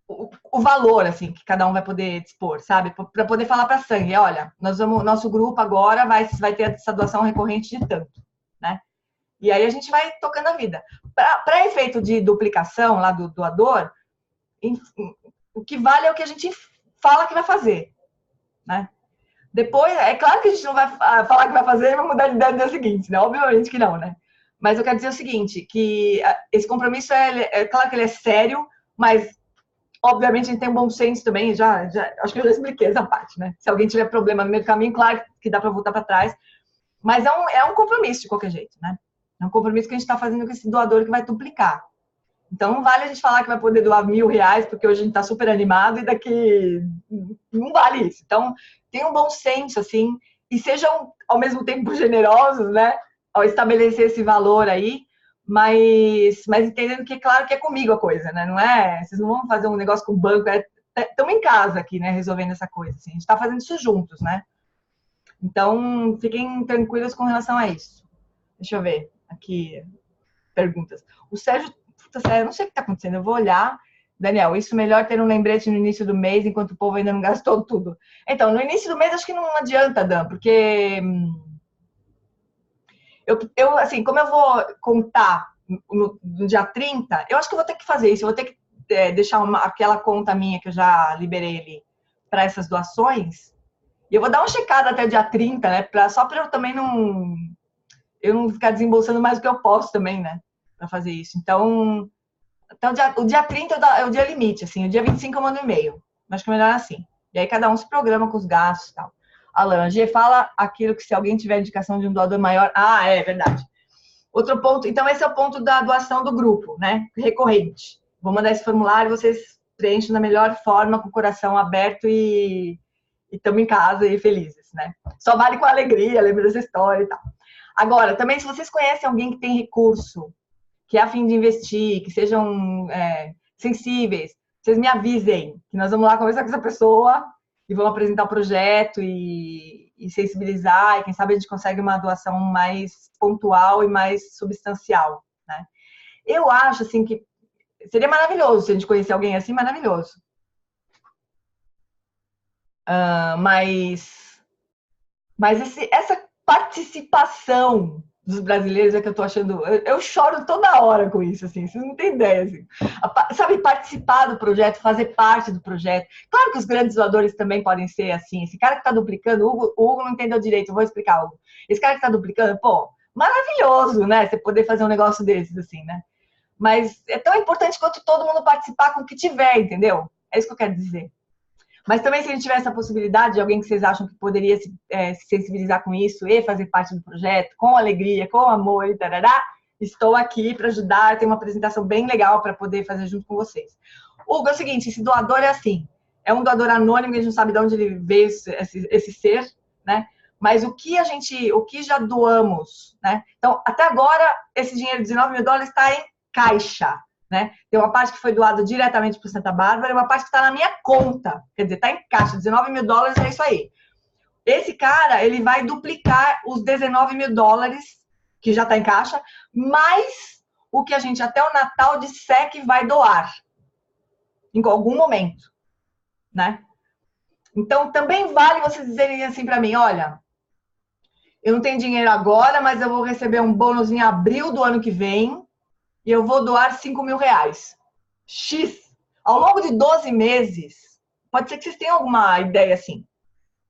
o valor, assim, que cada um vai poder dispor, sabe? Para poder falar para a Sangue, olha, nosso grupo agora vai ter essa doação recorrente de tanto, né? E aí a gente vai tocando a vida. Para efeito de duplicação lá do doador, o que vale é o que a gente fala que vai fazer, né? Depois, é claro que a gente não vai falar que vai fazer e vai mudar de ideia no dia seguinte, né? Obviamente que não, né? Mas eu quero dizer o seguinte, que esse compromisso, é claro que ele é sério, mas obviamente, a gente tem um bom senso também, acho que eu já expliquei essa parte, né? Se alguém tiver problema no meio do caminho, claro que dá para voltar para trás, mas é um compromisso de qualquer jeito, né? É um compromisso que a gente está fazendo com esse doador que vai duplicar. Então, não vale a gente falar que vai poder doar R$1.000, porque hoje a gente está super animado e daqui não vale isso. Então, tenham um bom senso, assim, e sejam, ao mesmo tempo, generosos, né? Ao estabelecer esse valor aí, mas entendendo que, claro, que é comigo a coisa, né? Não é, vocês não vão fazer um negócio com o banco, estamos em casa aqui, né? Resolvendo essa coisa, assim. A gente está fazendo isso juntos, né? Então, fiquem tranquilos com relação a isso. Deixa eu ver aqui, perguntas. O Sérgio, eu não sei o que está acontecendo, eu vou olhar. Daniel, isso melhor ter um lembrete no início do mês, enquanto o povo ainda não gastou tudo. Então, no início do mês, acho que não adianta, Dan, porque eu assim, como eu vou contar no dia 30, eu acho que eu vou ter que fazer isso, eu vou ter que deixar aquela conta minha que eu já liberei ali para essas doações, e eu vou dar uma checada até o dia 30, né, só para eu também não ficar desembolsando mais do que eu posso também, né, para fazer isso. Então, até o dia 30 é o dia limite, assim, o dia 25 eu mando um e-mail, acho que é melhor assim. E aí cada um se programa com os gastos e tal. Alan, G, fala aquilo que se alguém tiver indicação de um doador maior... Ah, é verdade. Outro ponto, então esse é o ponto da doação do grupo, né? Recorrente. Vou mandar esse formulário, vocês preenchem da melhor forma, com o coração aberto e estamos em casa e felizes, né? Só vale com alegria, lembra dessa história e tal. Agora, também se vocês conhecem alguém que tem recurso, que é a fim de investir, que sejam sensíveis, vocês me avisem, que nós vamos lá conversar com essa pessoa e vamos apresentar o projeto e sensibilizar, e quem sabe a gente consegue uma doação mais pontual e mais substancial, né? Eu acho, assim, que seria maravilhoso se a gente conhecer alguém assim, maravilhoso. Mas essa participação dos brasileiros é que eu tô achando... Eu choro toda hora com isso, assim, vocês não têm ideia, assim. Sabe, participar do projeto, fazer parte do projeto. Claro que os grandes doadores também podem ser assim. Esse cara que tá duplicando, o Hugo não entendeu direito, eu vou explicar, Hugo. Esse cara que tá duplicando, pô, maravilhoso, né? Você poder fazer um negócio desses, assim, né? Mas é tão importante quanto todo mundo participar com o que tiver, entendeu? É isso que eu quero dizer. Mas também, se a gente tiver essa possibilidade de alguém que vocês acham que poderia se sensibilizar com isso e fazer parte do projeto, com alegria, com amor e tarará, estou aqui para ajudar. Tem uma apresentação bem legal para poder fazer junto com vocês. Hugo, é o seguinte, esse doador é assim, é um doador anônimo, a gente não sabe de onde ele veio esse ser, né? Mas o que já doamos, né? Então, até agora, esse dinheiro de $19.000 está em caixa. Né? Tem uma parte que foi doada diretamente para Santa Bárbara e uma parte que está na minha conta. Quer dizer, está em caixa. $19.000 é isso aí. Esse cara, ele vai duplicar os $19.000 que já está em caixa, mais o que a gente até o Natal disser que vai doar. Em algum momento. Né? Então, também vale vocês dizerem assim para mim, olha, eu não tenho dinheiro agora, mas eu vou receber um bônus em abril do ano que vem, e eu vou doar R$5.000. X. Ao longo de 12 meses, pode ser que vocês tenham alguma ideia assim,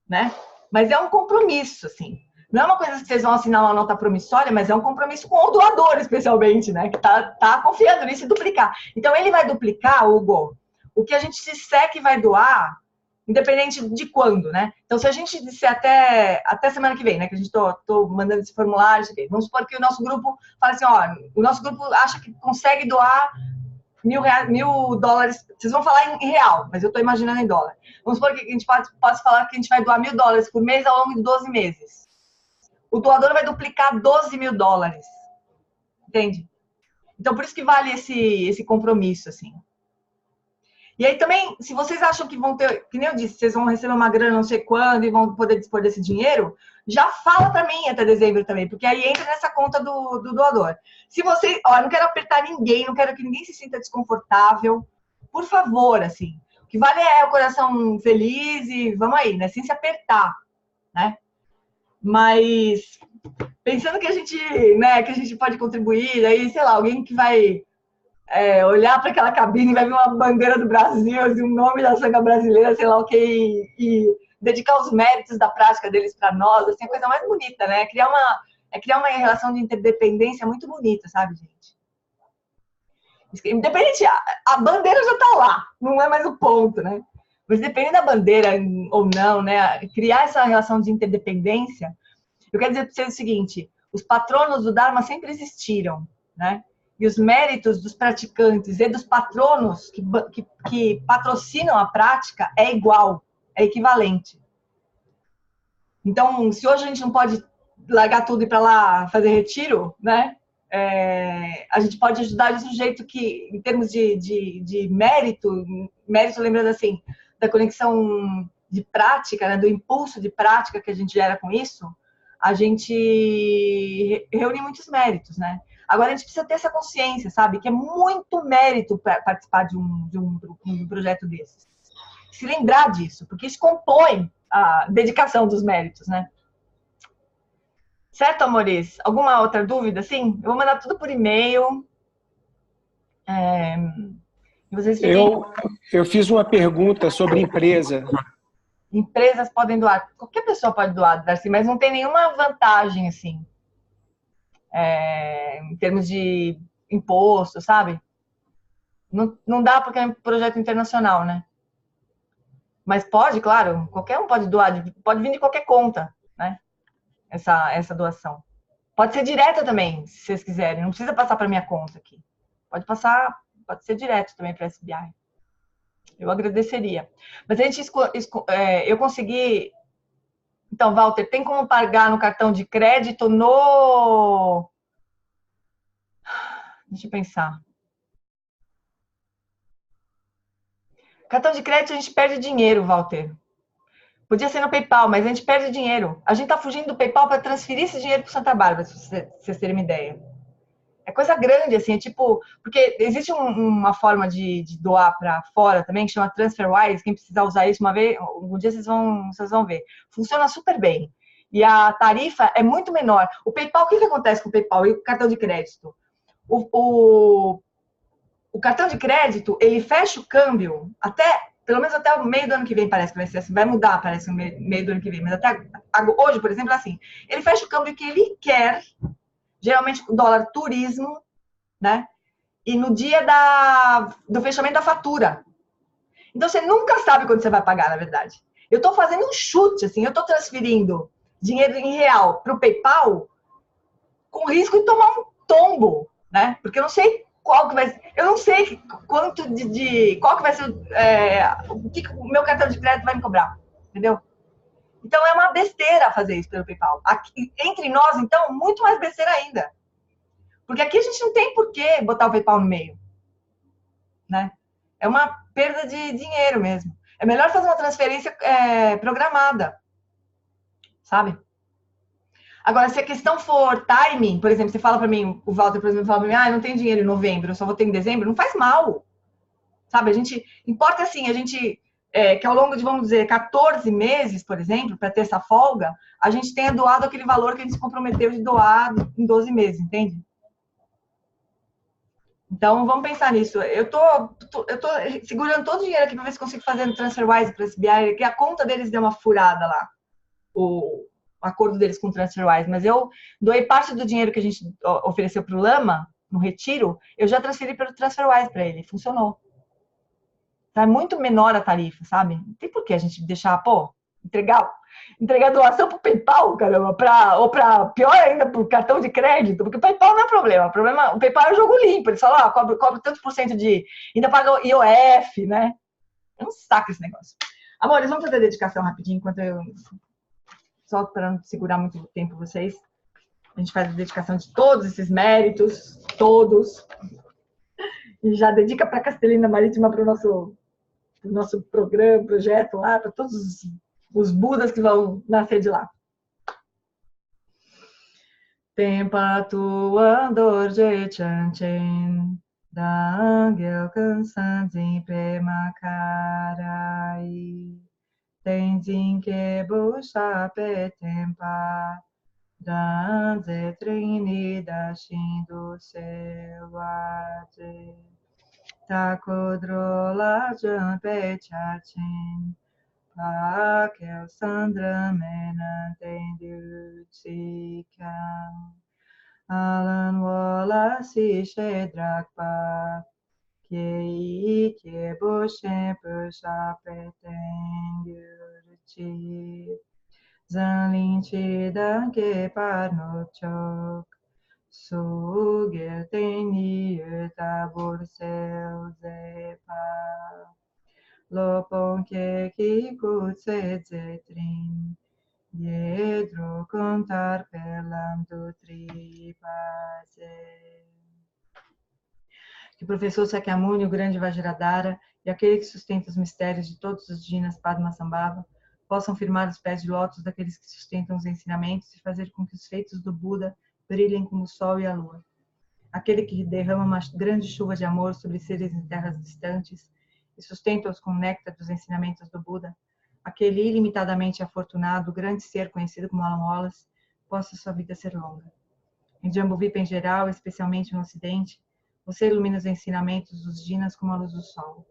né? Mas é um compromisso, assim. Não é uma coisa que vocês vão assinar uma nota promissória, mas é um compromisso com o doador, especialmente, né? Que tá confiando nisso e duplicar. Então, ele vai duplicar, Hugo, o que a gente disser que vai doar, independente de quando, né? Então, se a gente disser até semana que vem, né? Que a gente tô mandando esse formulário, vamos supor que o nosso grupo fala assim, ó, o nosso grupo acha que consegue doar $1.000. Vocês vão falar em real, mas eu tô imaginando em dólar. Vamos supor que a gente pode falar que a gente vai doar $1.000 por mês ao longo de 12 meses. O doador vai duplicar $12.000. Entende? Então, por isso que vale esse compromisso, assim. E aí também, se vocês acham que vão ter, que nem eu disse, vocês vão receber uma grana não sei quando e vão poder dispor desse dinheiro, já fala para mim até dezembro também, porque aí entra nessa conta do doador. Se vocês, ó, eu não quero apertar ninguém, não quero que ninguém se sinta desconfortável, por favor, assim. O que vale é o coração feliz e vamos aí, né? Sem se apertar, né? Mas pensando que a gente, né, que a gente pode contribuir, aí, sei lá, alguém que vai olhar para aquela cabine e vai ver uma bandeira do Brasil, assim, o nome da sanga brasileira, sei lá o que, e dedicar os méritos da prática deles para nós, assim, a coisa mais bonita, né? Criar uma relação de interdependência muito bonita, sabe, gente? Independente, a bandeira já está lá, não é mais o ponto, né? Mas depende da bandeira ou não, né? Criar essa relação de interdependência. Eu quero dizer para vocês o seguinte: os patronos do Dharma sempre existiram, né? E os méritos dos praticantes e dos patronos que patrocinam a prática é igual, é equivalente. Então, se hoje a gente não pode largar tudo e ir para lá fazer retiro, né? A gente pode ajudar de um jeito que, em termos de mérito, lembrando assim, da conexão de prática, né, do impulso de prática que a gente gera com isso, a gente reúne muitos méritos, né? Agora a gente precisa ter essa consciência, sabe? Que é muito mérito para participar de um projeto desses. Se lembrar disso, porque isso compõe a dedicação dos méritos, né? Certo, amores? Alguma outra dúvida? Sim? Eu vou mandar tudo por e-mail. Vocês fiquem... Eu fiz uma pergunta sobre empresa. Empresas podem doar. Qualquer pessoa pode doar, Darcy, mas não tem nenhuma vantagem, assim, em termos de imposto, sabe? Não dá porque é um projeto internacional, né? Mas pode, claro, qualquer um pode doar, pode vir de qualquer conta, né? Essa doação. Pode ser direta também, se vocês quiserem. Não precisa passar para minha conta aqui. Pode ser direto também para a SBI. Eu agradeceria. Mas a gente, eu consegui... Então, Walter, tem como pagar no cartão de crédito no... Deixa eu pensar. Cartão de crédito a gente perde dinheiro, Walter. Podia ser no PayPal, mas a gente perde dinheiro. A gente está fugindo do PayPal para transferir esse dinheiro para Santa Bárbara, se vocês terem uma ideia. É coisa grande, assim, é tipo... Porque existe uma forma de doar para fora também, que chama TransferWise. Quem precisar usar isso uma vez, um dia vocês vão ver. Funciona super bem. E a tarifa é muito menor. O PayPal, o que acontece com o PayPal e o cartão de crédito? O cartão de crédito, ele fecha o câmbio pelo menos até o meio do ano que vem, parece que vai ser assim. Vai mudar, parece, no meio do ano que vem. Mas até hoje, por exemplo, é assim. Ele fecha o câmbio que ele quer, geralmente o dólar turismo, né? E no dia do fechamento da fatura. Então, você nunca sabe quando você vai pagar, na verdade. Eu estou fazendo um chute, assim. Eu estou transferindo dinheiro em real para o PayPal com risco de tomar um tombo, né? Porque eu não sei qual que vai ser, eu não sei quanto qual que vai ser o que o meu cartão de crédito vai me cobrar, entendeu? Então é uma besteira fazer isso pelo PayPal. Aqui, entre nós, então, muito mais besteira ainda. Porque aqui a gente não tem por que botar o PayPal no meio, né? É uma perda de dinheiro mesmo. É melhor fazer uma transferência programada, sabe? Agora, se a questão for timing, por exemplo, você fala para mim, o Walter, por exemplo, fala para mim, eu não tenho dinheiro em novembro, eu só vou ter em dezembro, não faz mal, sabe? Importa assim, a gente, que ao longo de, vamos dizer, 14 meses, por exemplo, para ter essa folga, a gente tenha doado aquele valor que a gente se comprometeu de doar em 12 meses, entende? Então, vamos pensar nisso. Eu tô segurando todo o dinheiro aqui para ver se consigo fazer no TransferWise para esse SBI, que a conta deles deu uma furada lá. O acordo deles com o TransferWise, mas eu doei parte do dinheiro que a gente ofereceu para o Lama, no retiro, eu já transferi pelo TransferWise para ele, funcionou. Tá muito menor a tarifa, sabe? Não tem por que a gente deixar, entregar doação para o PayPal, caramba, pior ainda, para o cartão de crédito, porque o PayPal não é problema, o PayPal é o jogo limpo, eles falam, cobra tantos por cento ainda paga o IOF, né? É um saco esse negócio. Amores, vamos fazer a dedicação rapidinho, enquanto eu... Só para não segurar muito tempo vocês. A gente faz a dedicação de todos esses méritos, todos. E já dedica para a Castelina Marítima, para o nosso programa, projeto lá, para todos os Budas que vão nascer de lá. Tempa tua dorje chanchen, dangel kansanzin prema karai. Tenzin que bucha petempa, danze trini da shindo selvaje, takodrola jampe chachin, pa que o sandra menantendu tsikan, alan wala si shedrakpa, Kei Kebo Shenpo Shapeten Gyurchi Zanlin Chidan Ke Parno Chok Suge Teni Tabur Sel Zepa Lopon Ke Kikutse Zetrin Yedro Contar Pelando Tripase. Que o professor Sakyamuni, o grande Vajradhara, e aquele que sustenta os mistérios de todos os Jinas Padmasambhava possam firmar os pés de lótus daqueles que sustentam os ensinamentos e fazer com que os feitos do Buda brilhem como o sol e a lua. Aquele que derrama uma grande chuva de amor sobre seres em terras distantes e sustenta-os com o néctar dos ensinamentos do Buda, aquele ilimitadamente afortunado, grande ser conhecido como Alan Wallace, possa sua vida ser longa. Em Jambudvipa em geral, especialmente no Ocidente, você ilumina os ensinamentos dos Jinas como a luz do sol.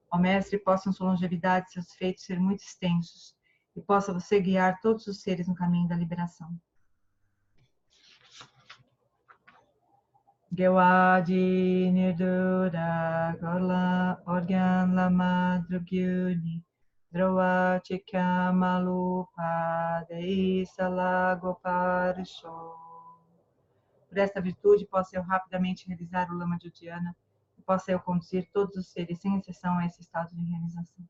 Ó Mestre, possam sua longevidade e seus feitos ser muito extensos, e possa você guiar todos os seres no caminho da liberação. Gewadi Nirdura Organ Lama Drugyuni Drowa Chikamalupa Deisa Lagoparisho. Por esta virtude, possa eu rapidamente realizar o Lama de Uddiyana e possa eu conduzir todos os seres, sem exceção, a esse estado de realização.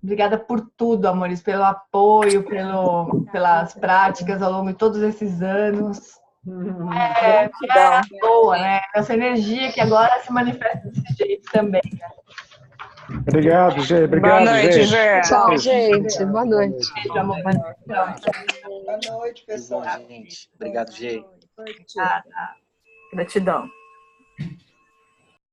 Obrigada por tudo, amores, pelo apoio, pelas práticas ao longo de todos esses anos. É boa, né? Essa energia que agora se manifesta desse jeito também, né? Obrigado, Gê. Obrigado, Boa noite, Gê. Tchau, gente. Boa noite. Beijo, amor. Boa noite, pessoal. Gente. Obrigado, Gê. Gratidão.